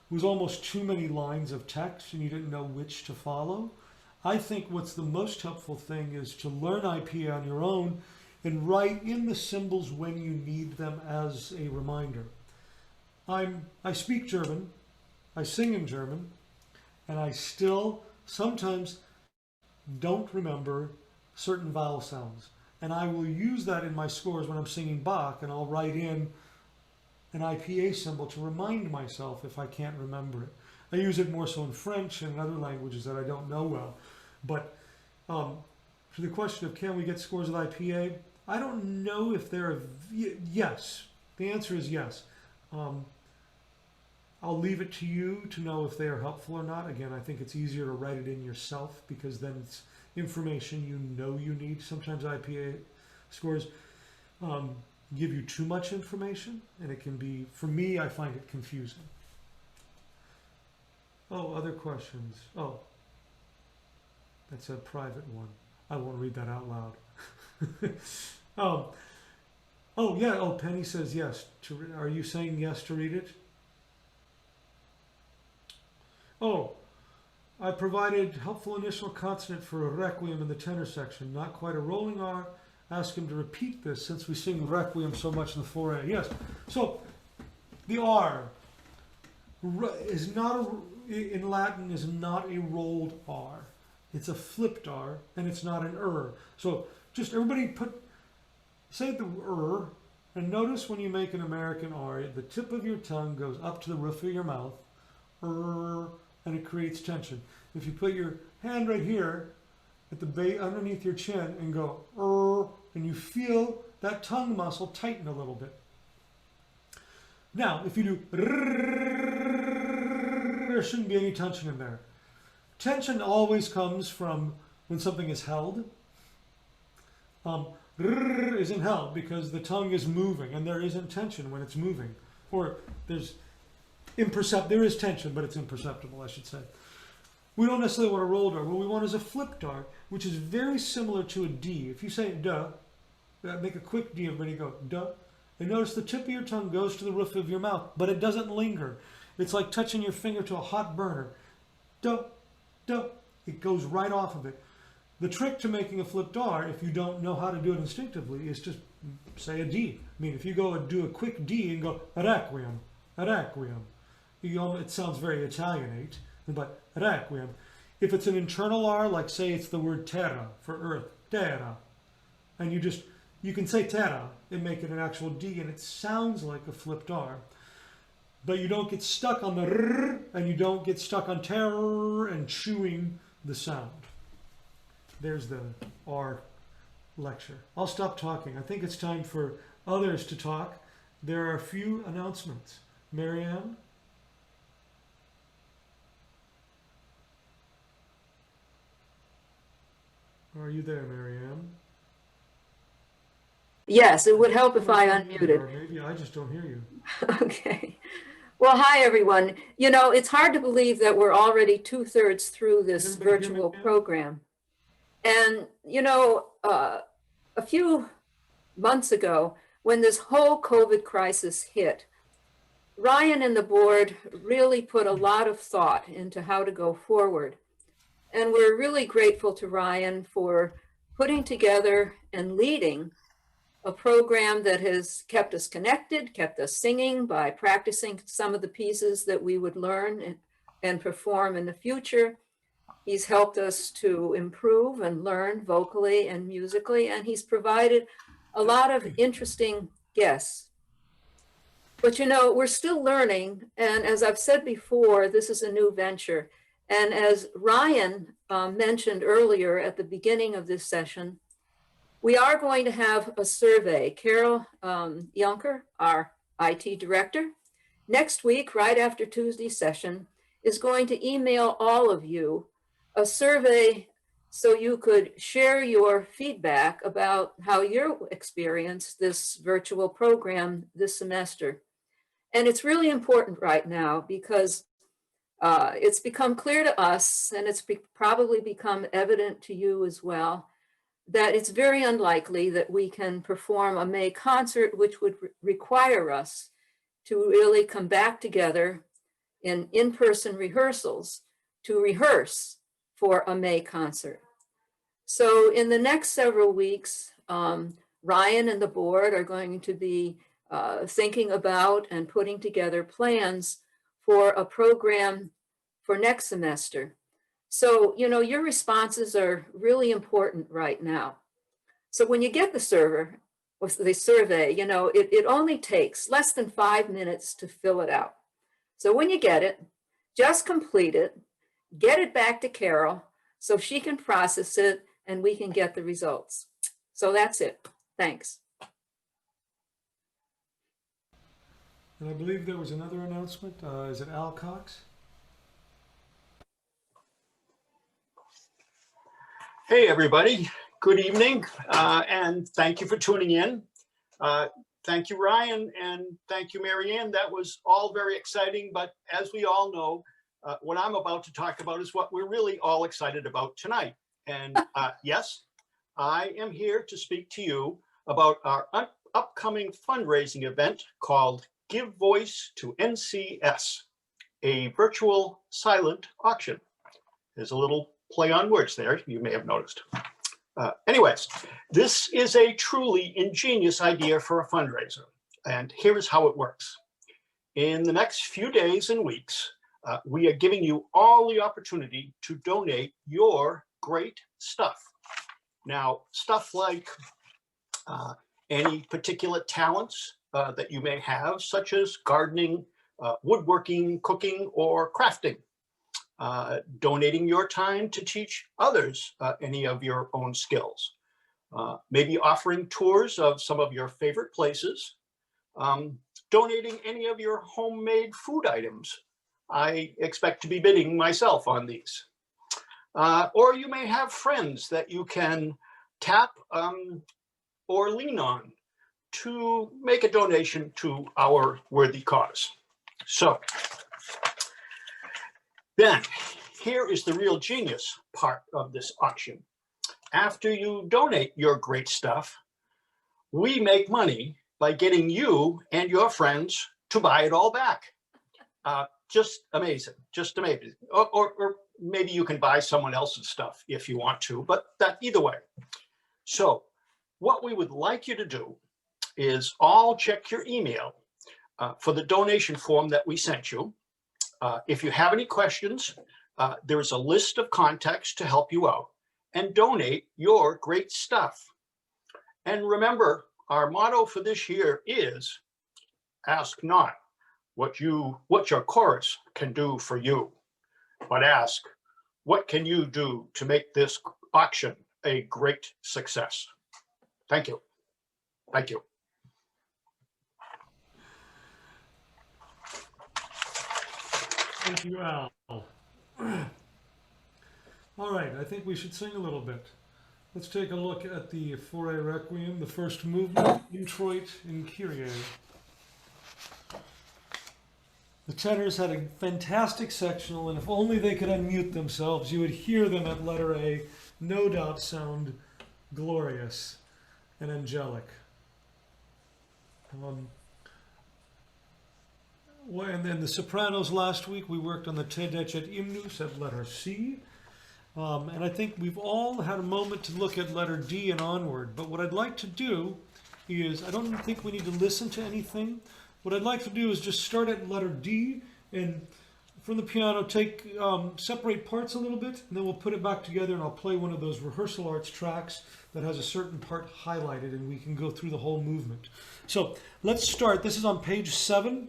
was almost too many lines of text and you didn't know which to follow. I think what's the most helpful thing is to learn IPA on your own and write in the symbols when you need them as a reminder. I speak German, I sing in German, and I still sometimes don't remember certain vowel sounds. And I will use that in my scores when I'm singing Bach, and I'll write in an IPA symbol to remind myself if I can't remember it. I use it more so in French and in other languages that I don't know well. But to the question of can we get scores with IPA, I don't know if there are, yes. The answer is yes. I'll leave it to you to know if they are helpful or not. Again, I think it's easier to write it in yourself because then it's information you know you need. Sometimes IPA scores give you too much information, and it can be, for me, I find it confusing. Oh, other questions? Oh, that's a private one. I won't read that out loud. Oh, yeah. Oh, Penny says yes. Are you saying yes to read it? Oh, I provided helpful initial consonant for a requiem in the tenor section. Not quite a rolling R. Ask him to repeat this since we sing requiem so much in the Fourier. Yes. So the R is not in Latin is not a rolled R. It's a flipped R, and it's not an So just everybody say the and notice when you make an American R, the tip of your tongue goes up to the roof of your mouth, and it creates tension. If you put your hand right here at the base underneath your chin and go and you feel that tongue muscle tighten a little bit. Now, if you do there shouldn't be any tension in there. Tension always comes from when something is held. Isn't held because the tongue is moving, and there isn't tension when it's moving. Or there is tension, but it's imperceptible, I should say. We don't necessarily want a rolled R. What we want is a flipped R, which is very similar to a D. If you say duh, make a quick D, everybody go duh. And notice the tip of your tongue goes to the roof of your mouth, but it doesn't linger. It's like touching your finger to a hot burner. Duh, duh. It goes right off of it. The trick to making a flipped R, if you don't know how to do it instinctively, is just say a D. I mean, if you go and do a quick D and go requiem, requiem, it sounds very Italianate, but requiem. If it's an internal R, like say it's the word terra for earth, terra, and you can say terra and make it an actual D, and it sounds like a flipped R. But you don't get stuck on the R, and you don't get stuck on terror and chewing the sound. There's the R lecture. I'll stop talking. I think it's time for others to talk. There are a few announcements. Marianne? Are you there, Marianne? Yes, it would help if I Or unmuted. maybe I just don't hear you. Okay. Well, hi, everyone. You know, it's hard to believe that we're already 2/3 through this Everybody hear me virtual now? program. And, you know, a few months ago, when this whole COVID crisis hit, Ryan and the board really put a lot of thought into how to go forward. And we're really grateful to Ryan for putting together and leading a program that has kept us connected, kept us singing by practicing some of the pieces that we would learn and perform in the future. He's helped us to improve and learn vocally and musically, and he's provided a lot of interesting guests. But you know, we're still learning, and as I've said before, this is a new venture. And as Ryan mentioned earlier at the beginning of this session, we are going to have a survey. Carol Yunker, our IT director, next week, right after Tuesday's session, is going to email all of you a survey so you could share your feedback about how you experienced this virtual program this semester. And it's really important right now because it's become clear to us, and it's probably become evident to you as well, that it's very unlikely that we can perform a May concert, which would require us to really come back together in-person rehearsals to rehearse for a May concert. So in the next several weeks, Ryan and the board are going to be thinking about and putting together plans for a program for next semester. So, you know, your responses are really important right now. So when you get the survey, you know, it only takes less than 5 minutes to fill it out. So when you get it, just complete it, get it back to Carol so she can process it and we can get the results. So that's it. Thanks. And I believe there was another announcement. Is it Al Cox? Hey, everybody. Good evening, and thank you for tuning in. Thank you, Ryan, and thank you, Marianne. That was all very exciting, but as we all know, what I'm about to talk about is what we're really all excited about tonight. And yes, I am here to speak to you about our upcoming fundraising event called Give Voice to NCS, a virtual silent auction. There's a little play on words there, you may have noticed. Anyways, this is a truly ingenious idea for a fundraiser, and here is how it works. In the next few days and weeks, we are giving you all the opportunity to donate your great stuff. Now, stuff like any particular talents that you may have, such as gardening, woodworking, cooking, or crafting. Donating your time to teach others any of your own skills. Maybe offering tours of some of your favorite places. Donating any of your homemade food items. I expect to be bidding myself on these. Or you may have friends that you can tap or lean on to make a donation to our worthy cause. So, then, here is the real genius part of this auction. After you donate your great stuff, we make money by getting you and your friends to buy it all back. Just amazing, just amazing. Or maybe you can buy someone else's stuff if you want to, but that either way. So what we would like you to do is all check your email for the donation form that we sent you. If you have any questions, there's a list of contacts to help you out and donate your great stuff. And remember, our motto for this year is ask not what your chorus can do for you, but ask, what can you do to make this auction a great success? Thank you. Thank you. Thank you, Al. All right, I think we should sing a little bit. Let's take a look at the Foray Requiem, the first movement, Introit in Kyrie. The tenors had a fantastic sectional, and if only they could unmute themselves, you would hear them at letter A, no doubt sound glorious and angelic. And then the sopranos last week, we worked on the Te Decet Hymnus at letter C. And I think we've all had a moment to look at letter D and onward. But what I'd like to do is, I don't think we need to listen to anything. What I'd like to do is just start at letter D and from the piano take separate parts a little bit, and then we'll put it back together, and I'll play one of those rehearsal arts tracks that has a certain part highlighted, and we can go through the whole movement. So let's start. This is on page 7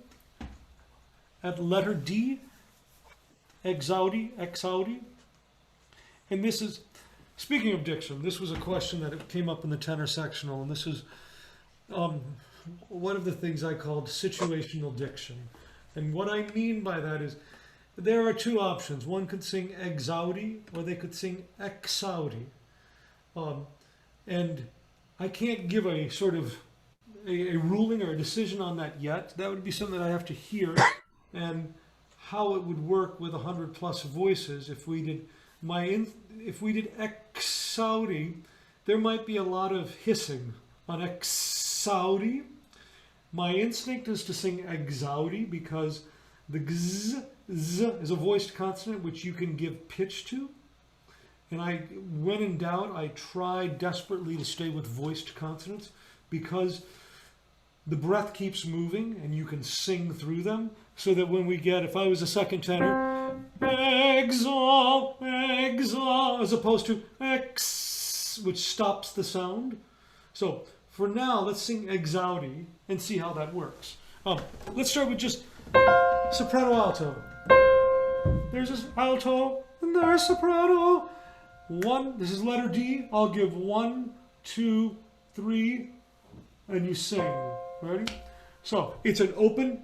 at letter D, exaudi, exaudi. And this is, speaking of diction, this was a question that came up in the tenor sectional, and this is one of the things I called situational diction. And what I mean by that is there are two options. One could sing exaudi, or they could sing exaudi. And I can't give a sort of a ruling or a decision on that yet. That would be something that I have to hear, and how it would work with 100+ voices. If we did exaudi, there might be a lot of hissing on exaudi. My instinct is to sing exaudi because the gz, z is a voiced consonant which you can give pitch to. And when in doubt, I try desperately to stay with voiced consonants because the breath keeps moving and you can sing through them, so that when we get, if I was a second tenor, exa, exa, as opposed to ex, which stops the sound. So for now, let's sing exaudi and see how that works. Let's start with just soprano alto. There's this alto and there's soprano. This is letter D. I'll give 1, 2, 3, and you sing. Ready? So it's an open,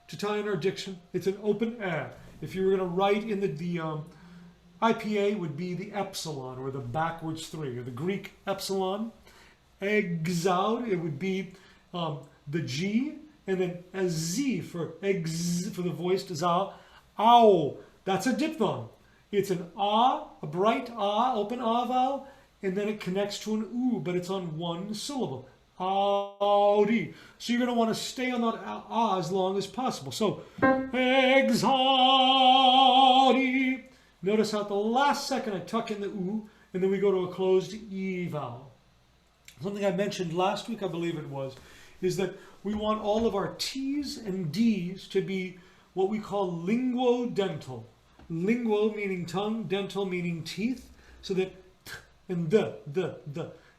to tie in our diction, it's an open air. If you were going to write in the IPA would be the epsilon, or the backwards 3, or the Greek epsilon. Exaud, it would be the G, and then a Z for the voiced za. Ow, that's a diphthong. It's an ah, a bright ah, open ah vowel, and then it connects to an oo, but it's on one syllable. Audi. So you're going to want to stay on that ah as long as possible. So, exaudi. Notice how at the last second I tuck in the oo, and then we go to a closed e vowel. Something I mentioned last week, I believe it was, is that we want all of our T's and D's to be what we call linguodental. Linguo meaning tongue, dental meaning teeth, so that t and the,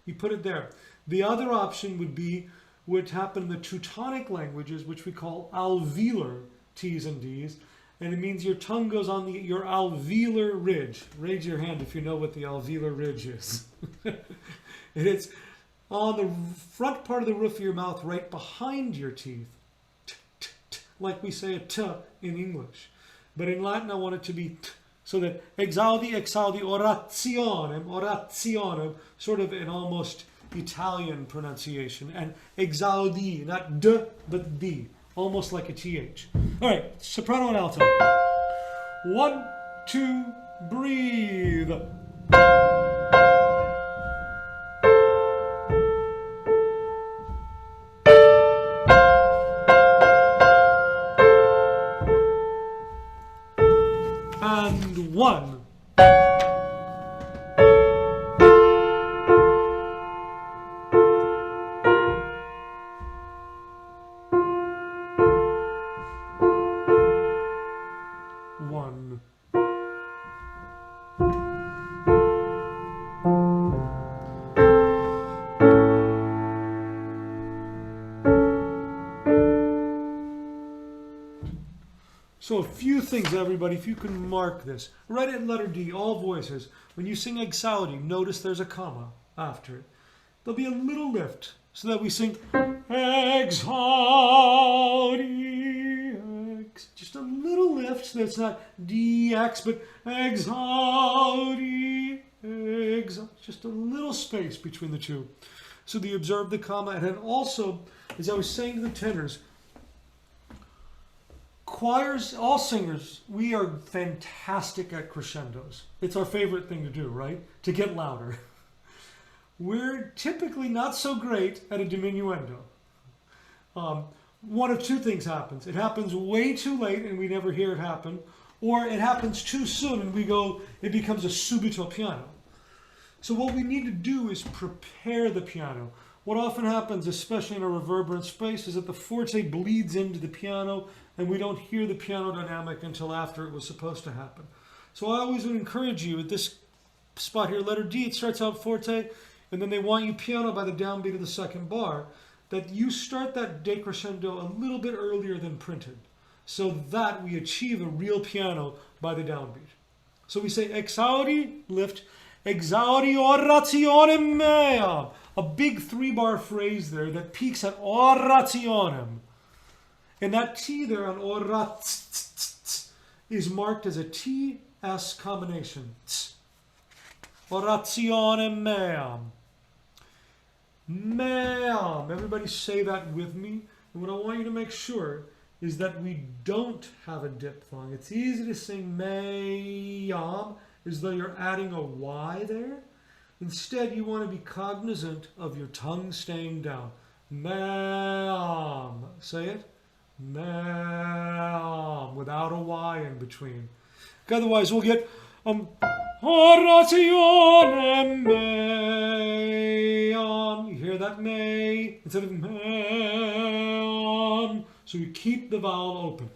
you put it there. The other option would be what happened in the Teutonic languages, which we call alveolar T's and D's, and it means your tongue goes on your alveolar ridge. Raise your hand if you know what the alveolar ridge is. And it's on the front part of the roof of your mouth, right behind your teeth, like we say a t in English. But in Latin, I want it to be t, so that exaudi, orationem, sort of an almost Italian pronunciation, and exaudi, not d, but d, almost like a th. All right, soprano and alto. 1, 2, breathe. And 1. So a few things, everybody, if you can mark this. Right at letter D, all voices. When you sing exaudi, notice there's a comma after it. There'll be a little lift so that we sing exaudi, just a little lift so that it's not dx, but exaudi, just a little space between the two. So you observe the comma, and then also, as I was saying to the tenors, choirs, all singers, we are fantastic at crescendos. It's our favorite thing to do, right? To get louder. We're typically not so great at a diminuendo. One of two things happens. It happens way too late and we never hear it happen, or it happens too soon and we go, it becomes a subito piano. So what we need to do is prepare the piano. What often happens, especially in a reverberant space, is that the forte bleeds into the piano and we don't hear the piano dynamic until after it was supposed to happen. So I always would encourage you at this spot here, letter D, it starts out forte, and then they want you piano by the downbeat of the second bar, that you start that decrescendo a little bit earlier than printed, so that we achieve a real piano by the downbeat. So we say exaudi, lift, exaudi orationem meam, a big 3-bar phrase there that peaks at orationem. And that T there on orat is marked as a T-S combination. Orationem meam. Meam. Everybody say that with me. And what I want you to make sure is that we don't have a diphthong. It's easy to sing meam as though you're adding a Y there. Instead, you want to be cognizant of your tongue staying down. Meam. Say it. Meam. Without a Y in between. Otherwise, we'll get orationem meam. You hear that may instead of meam. So we keep the vowel open.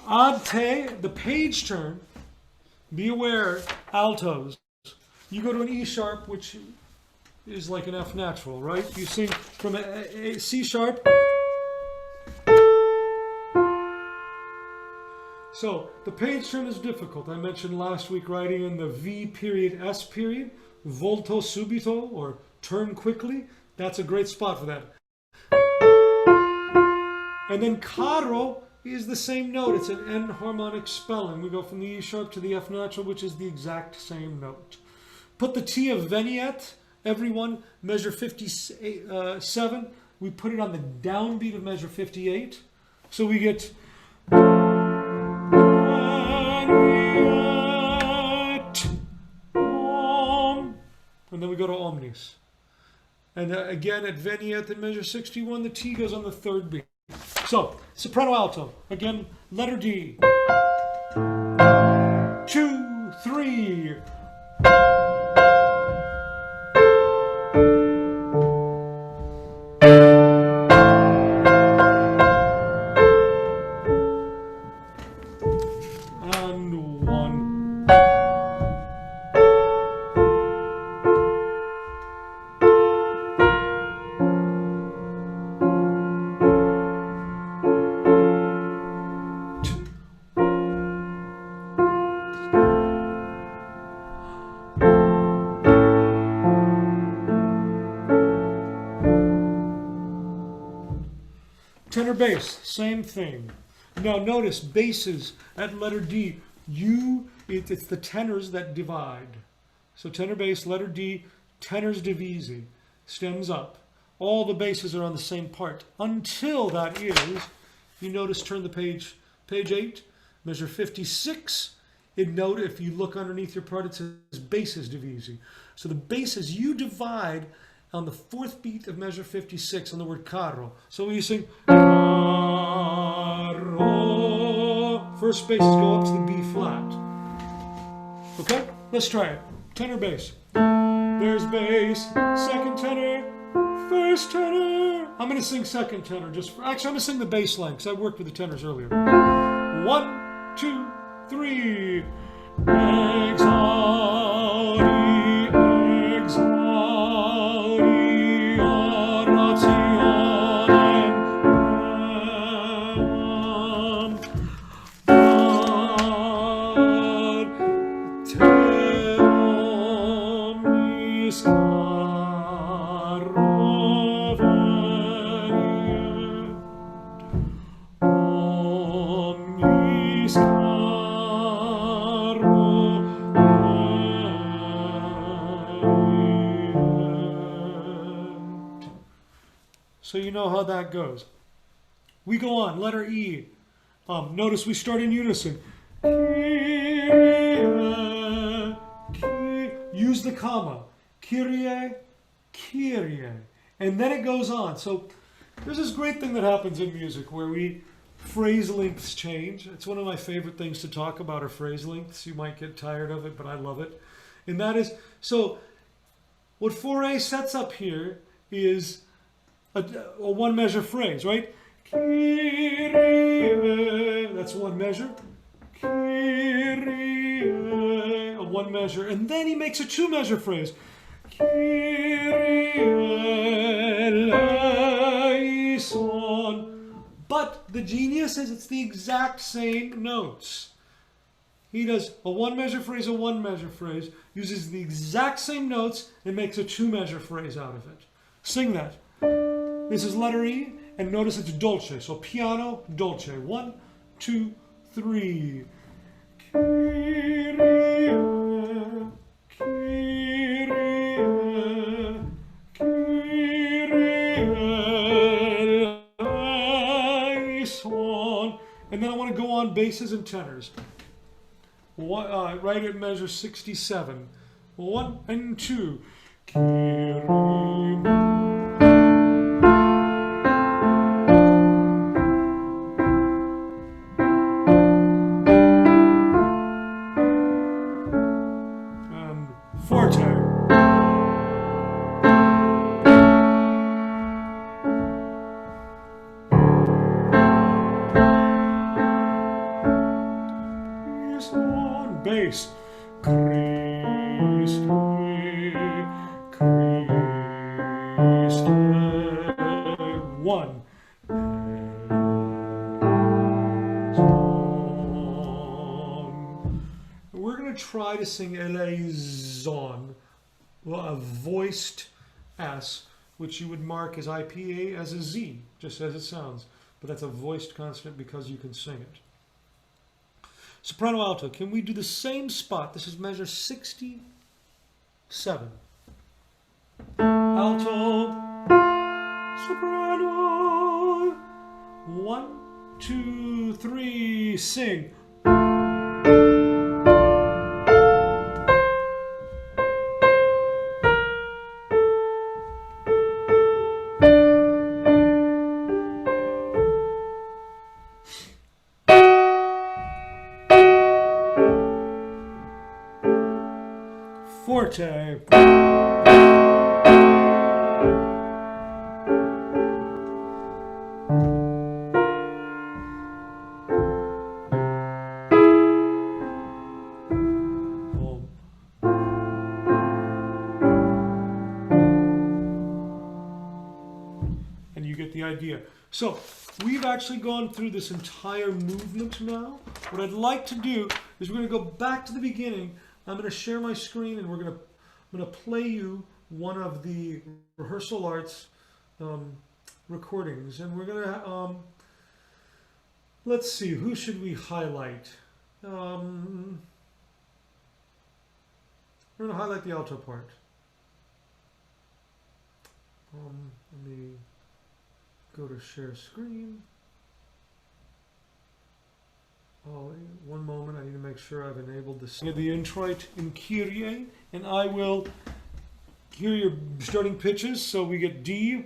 Ante, the page turn. Be aware, altos. You go to an E sharp, which is like an F natural, right? You sing from a C sharp. So the page turn is difficult. I mentioned last week writing in the V period S period, volto subito, or turn quickly. That's a great spot for that. And then caro is the same note. It's an enharmonic spelling. We go from the E sharp to the F natural, which is the exact same note. Put the T of Veniet, everyone, measure 57. We put it on the downbeat of measure 58. So we get Veniet, and then we go to omnis. And again at Veniet in measure 61, the T goes on the third beat. So, soprano alto. Again, letter D. 2, 3. And 1. Tenor bass, same thing. Now notice basses at letter D, it's the tenors that divide. So tenor bass, letter D, tenors divisi, stems up. All the basses are on the same part until that is, you notice, turn the page 8, measure 56. If you look underneath your part, it says basses divisi. So the basses you divide on the fourth beat of measure 56 on the word caro. So when you sing caro, first basses go up to the B flat. Okay? Let's try it. Tenor bass. There's bass, second tenor, first tenor. I'm going to sing second tenor. Actually, I'm going to sing the bass line because I worked with the tenors earlier. 1, 2, 3. Exaudi, exaudi, orationem So you know how that goes. We go on, letter E. Notice we start in unison. Use the comma. Kyrie, Kyrie. And then it goes on. So there's this great thing that happens in music where phrase lengths change. It's one of my favorite things to talk about are phrase lengths. You might get tired of it, but I love it. And that is, so what 4A sets up here is a one measure phrase, right? That's one measure. A one measure. And then he makes a two measure phrase. But the genius is it's the exact same notes. He does a one measure phrase, a one measure phrase, uses the exact same notes, and makes a two measure phrase out of it. Sing that. This is letter E, and notice it's dolce. So piano, dolce. 1, 2, 3. Kyrie, Kyrie, Kyrie, eleison. And then I want to go on basses and tenors. Right at measure 67. 1 and 2. Kyrie. Forte. Bass. Christe, Christe. 1. We're going to try to sing eleison, a voiced S, which you would mark as IPA as a Z, just as it sounds. But that's a voiced consonant because you can sing it. Soprano alto, can we do the same spot? This is measure 67. Alto, soprano. 1, 2, 3, sing. Forte. And you get the idea. So we've actually gone through this entire movement now. What I'd like to do is we're going to go back to the beginning. I'm going to share my screen and I'm going to play you one of the Rehearsal Arts recordings. And we're going to, let's see, who should we highlight? We're going to highlight the alto part. Let me go to share screen. Oh, one moment, I need to make sure I've enabled the introit in Kyrie, and I will hear your starting pitches. So we get D.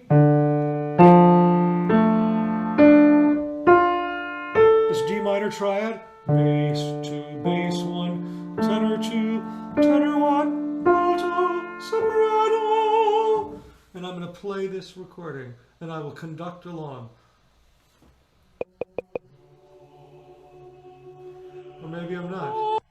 This D minor triad. Bass 2, bass 1, tenor 2, tenor 1, alto, soprano. And I'm going to play this recording, and I will conduct along. Or maybe I'm not.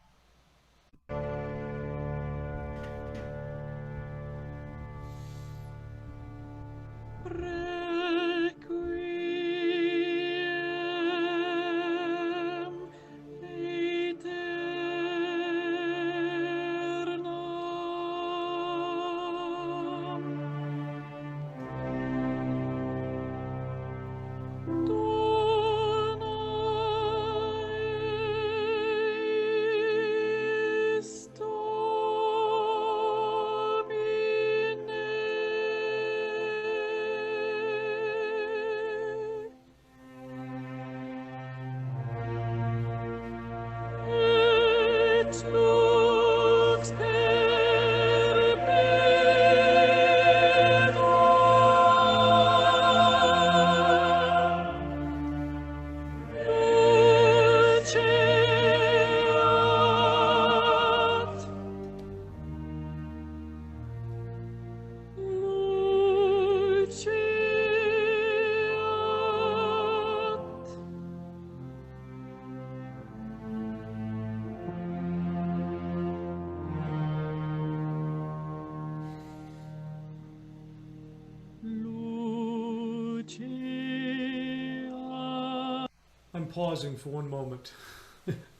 pausing for one moment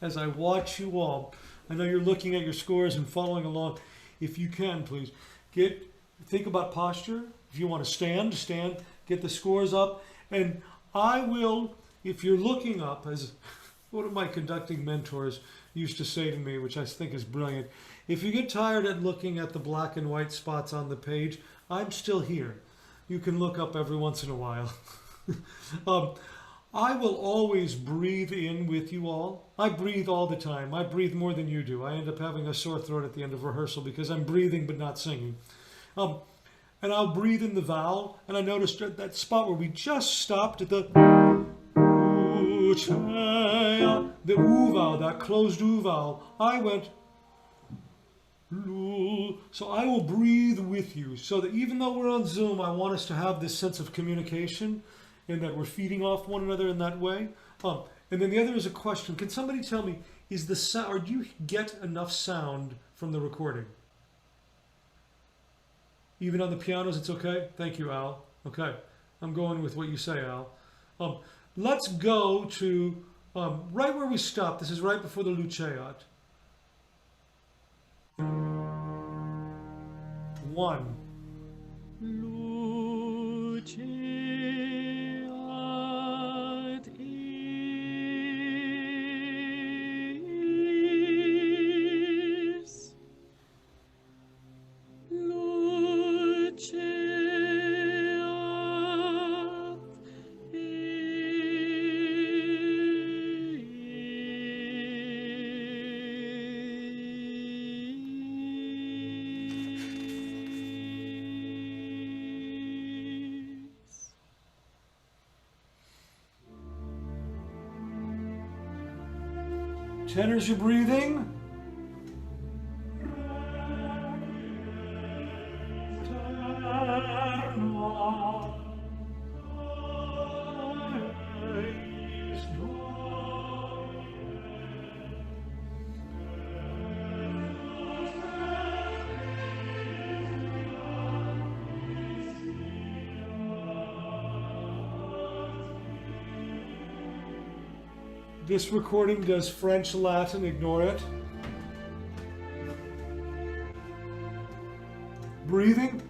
as I watch you all. I know you're looking at your scores and following along. If you can, please think about posture. If you want to stand, get the scores up. And I will, if you're looking up, as one of my conducting mentors used to say to me, which I think is brilliant, if you get tired at looking at the black and white spots on the page, I'm still here. You can look up every once in a while. I will always breathe in with you all. I breathe all the time. I breathe more than you do. I end up having a sore throat at the end of rehearsal because I'm breathing but not singing. And I'll breathe in the vowel, and I noticed at that spot where we just stopped at the oo vowel, that closed oo vowel, I went loo. So I will breathe with you, so that even though we're on Zoom, I want us to have this sense of communication and that we're feeding off one another in that way. And then the other is a question. Can somebody tell me, is the sound, or do you get enough sound from the recording? Even on the pianos, it's okay? Thank you, Al. Okay, I'm going with what you say, Al. Let's go to right where we stopped. This is right before the Luceat. 1. Luceat is tenors, you're breathing. This recording does French, Latin, ignore it. Breathing.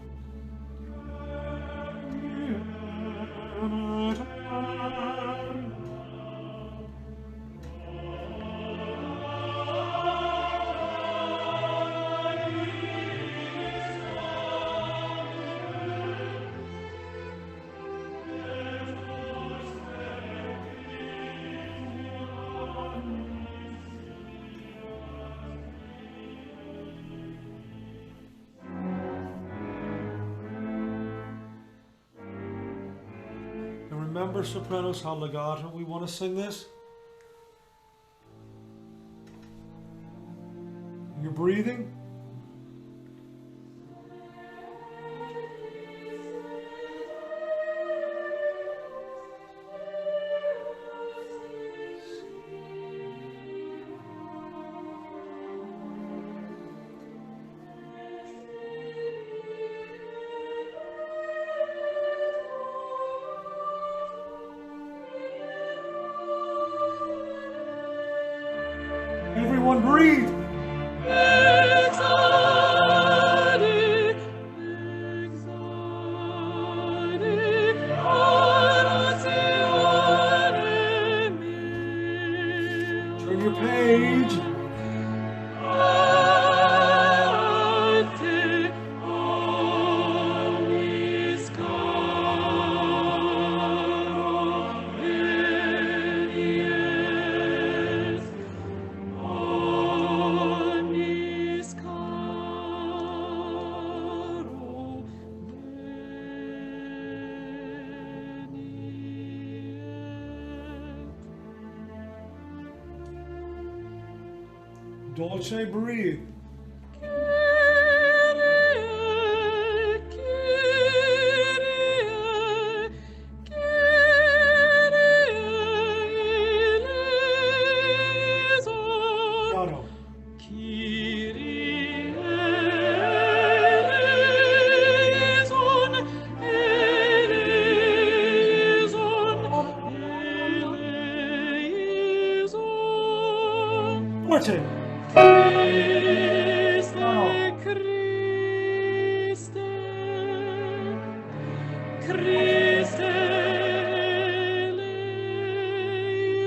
Remember, sopranos, how legato we want to sing this? You're breathing? Everyone breathe. Turn your page. Dolce, breathe. Piano. forte.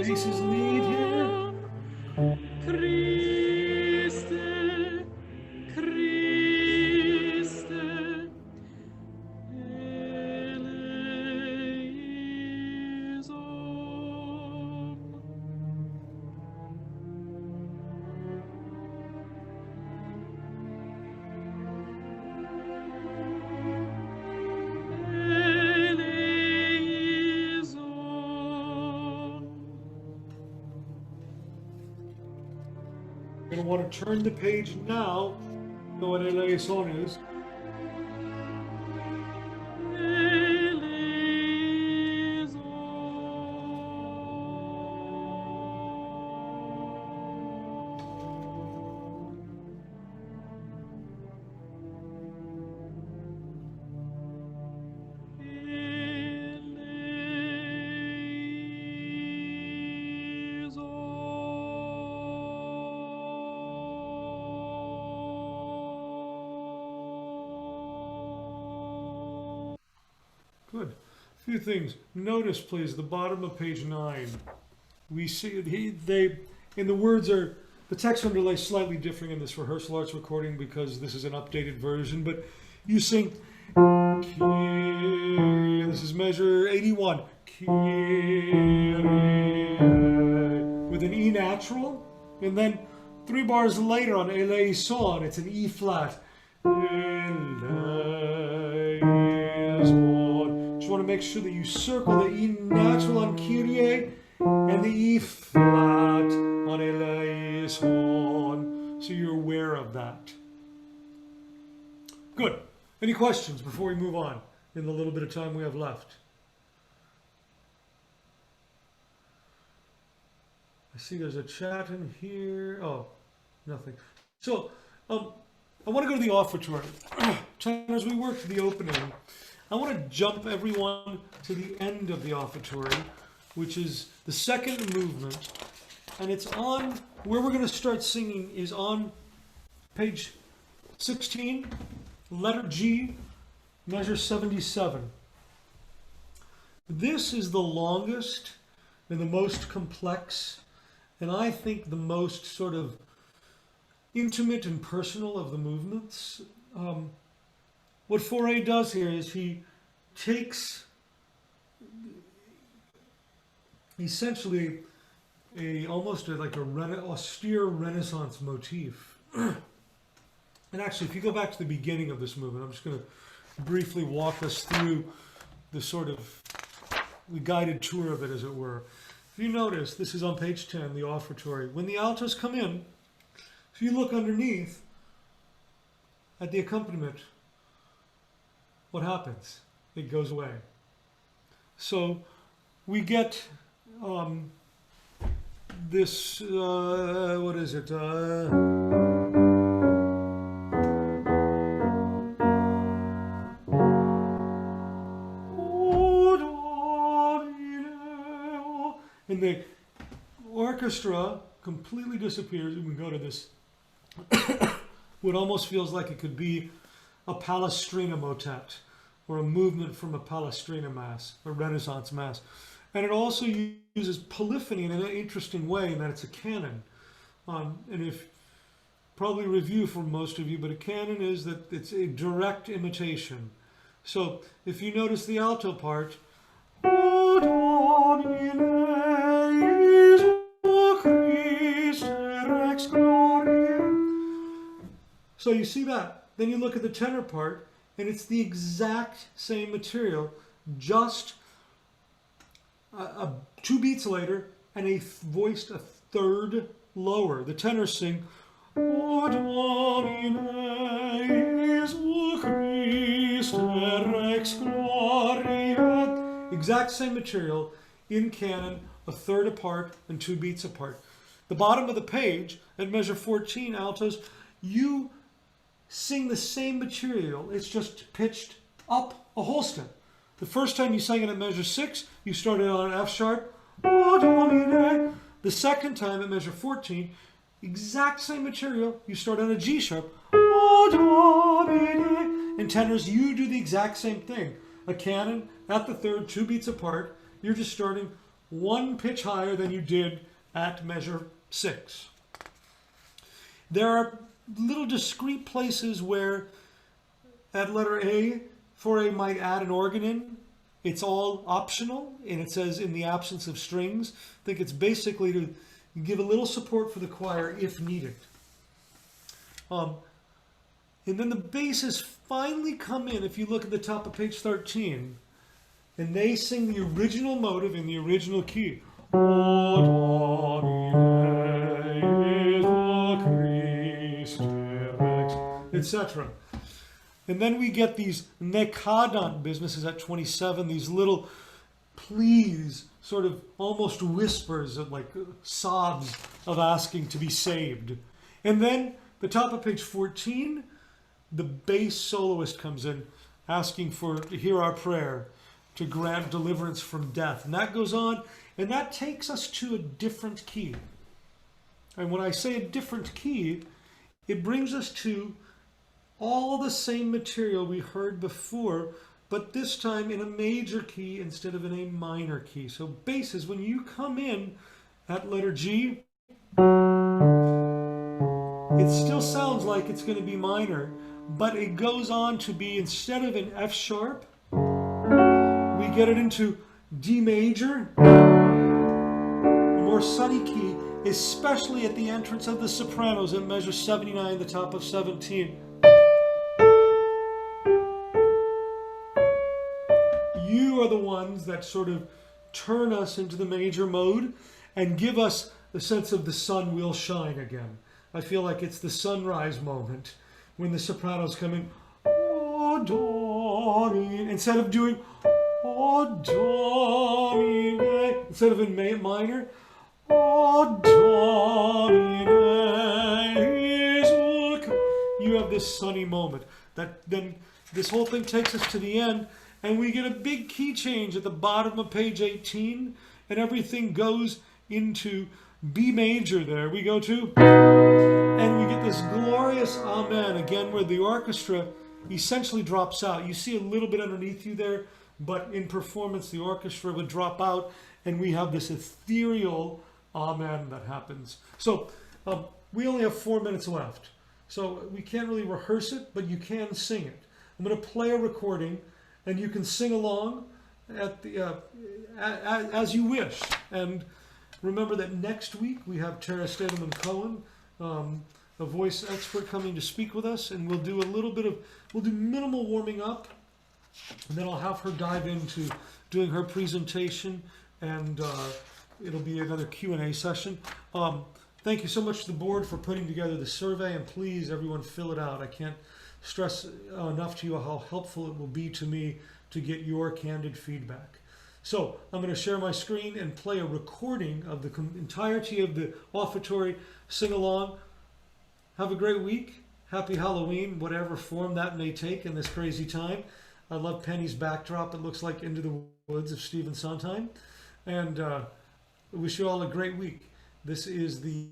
Bass's lead here. You're going to want to turn the page now. You know what eleison is. Good. A few things. Notice, please, the bottom of page 9. We see and the words are, the text underlay is slightly different in this rehearsal arts recording because this is an updated version, but you sing, this is measure 81, with an E natural, and then 3 bars later on eleison, it's an E flat. Just want to make sure that you circle the E natural on Kyrie and the E flat on eleison, so you're aware of that. Good. Any questions before we move on in the little bit of time we have left? I see there's a chat in here. Oh, nothing. So, I want to go to the offertory. As we work to the opening, I want to jump everyone to the end of the offertory, which is the second movement. And it's on, where we're going to start singing is on page 16, letter G, measure 77. This is the longest and the most complex, and I think the most sort of intimate and personal of the movements. What Fauré does here is he takes essentially like a austere Renaissance motif. And actually, if you go back to the beginning of this movement, I'm just going to briefly walk us through the sort of the guided tour of it, as it were. If you notice, this is on page 10, the offertory. When the altos come in, if you look underneath at the accompaniment, what happens? It goes away. So we get this, what is it? And the orchestra completely disappears. We can go to this, what almost feels like it could be a Palestrina motet or a movement from a Palestrina mass, a Renaissance mass. And it also uses polyphony in an interesting way in that it's a canon. And if, probably review for most of you, but a canon is that it's a direct imitation. So if you notice the alto part, so you see that. Then you look at the tenor part, and it's the exact same material, just 2 beats later, and voiced a third lower. The tenors sing, O Domine Jesu Christe Rex Gloria. Exact same material in canon, a third apart and 2 beats apart. The bottom of the page, at measure 14, altos, you sing the same material, it's just pitched up a whole step. The first time you sang it at measure 6, you started on an F sharp. The second time at measure 14, Exact same material. You start on a G sharp. In tenors, you do the exact same thing. A canon at the third, 2 beats apart. You're just starting 1 pitch higher than you did at measure 6. There are little discrete places where at letter A, 4A might add an organ in. It's all optional, and it says in the absence of strings. I think it's basically to give a little support for the choir if needed. And then the basses finally come in, if you look at the top of page 13, and they sing the original motive in the original key. Etc. And then we get these nekadant businesses at 27, these little pleas, sort of almost whispers of like sobs of asking to be saved. And then the top of page 14, the bass soloist comes in asking to hear our prayer, to grant deliverance from death. And that goes on, and that takes us to a different key. And when I say a different key, it brings us to all the same material we heard before, but this time in a major key instead of in a minor key. So basses, when you come in at letter G, it still sounds like it's going to be minor, but it goes on to be, instead of an F sharp, we get it into D major, a more sunny key, especially at the entrance of the sopranos at measure 79, the top of 17. You are the ones that sort of turn us into the major mode and give us the sense of the sun will shine again. I feel like it's the sunrise moment when the sopranos come in. Oh, Domine, instead of doing oh, Domine, instead of in minor. Oh, Domine, you have this sunny moment. That then this whole thing takes us to the end, and we get a big key change at the bottom of page 18, and everything goes into B major there. We go to, and we get this glorious Amen, again, where the orchestra essentially drops out. You see a little bit underneath you there, but in performance, the orchestra would drop out, and we have this ethereal Amen that happens. So we only have 4 minutes left. So we can't really rehearse it, but you can sing it. I'm going to play a recording, and you can sing along at the, as you wish. And remember that next week we have Tara Stadelman-Cohen, a voice expert, coming to speak with us, and we'll do we'll do minimal warming up, and then I'll have her dive into doing her presentation, and it'll be another Q&A session. Thank you so much to the board for putting together the survey, and please, everyone, fill it out. I can't stress enough to you how helpful it will be to me to get your candid feedback. So I'm going to share my screen and play a recording of the entirety of the offertory sing-along. Have a great week. Happy Halloween, whatever form that may take in this crazy time. I love Penny's backdrop. It looks like Into the Woods of Stephen Sondheim. And I wish you all a great week. This is the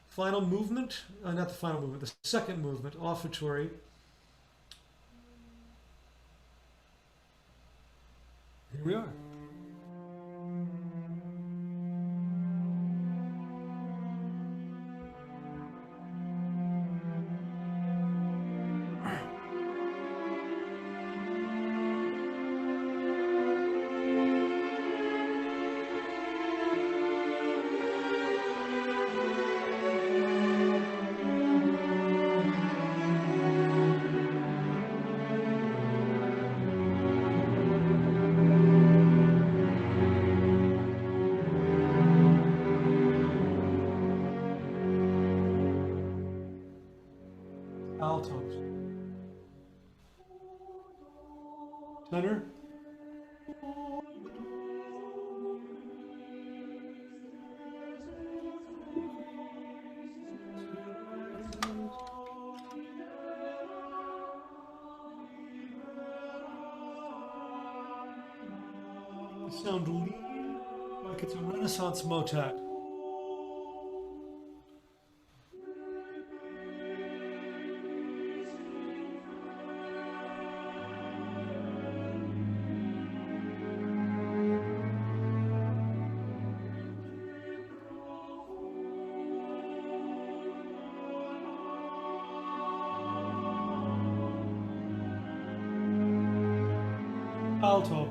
final movement, not the final movement, the second movement, offertory. Here we are. Altos. Tenor. Sound lean, like it's a Renaissance motet. Alto.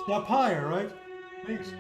Step higher, right? Thanks.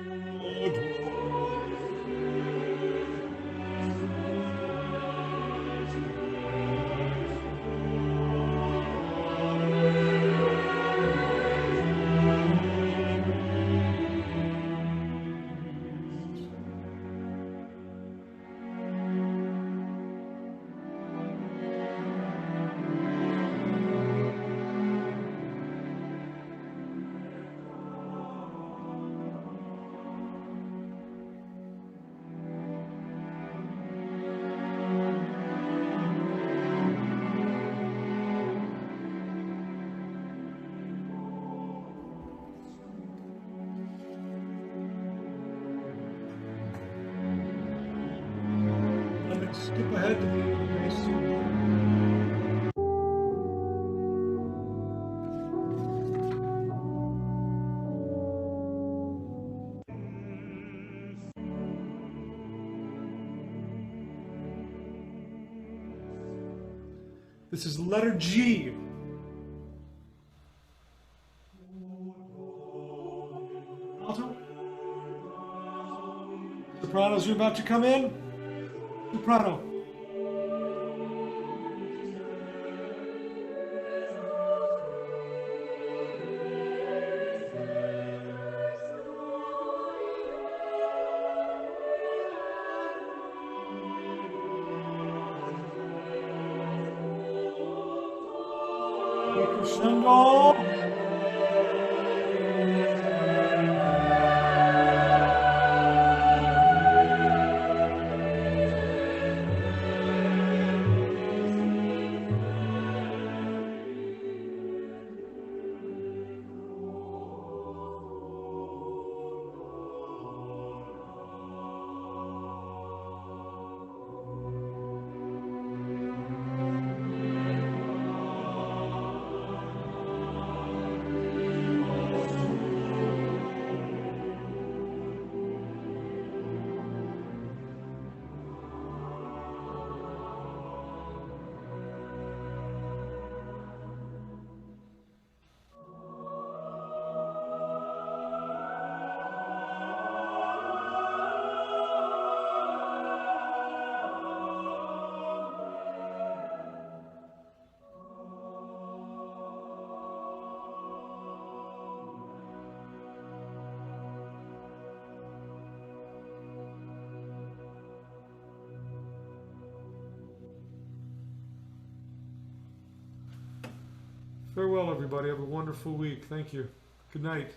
Let's skip ahead to the end of the bass. This is letter G. Alto. Sopranos are about to come in. Soprano. Crescendo. Farewell, everybody. Have a wonderful week. Thank you. Good night.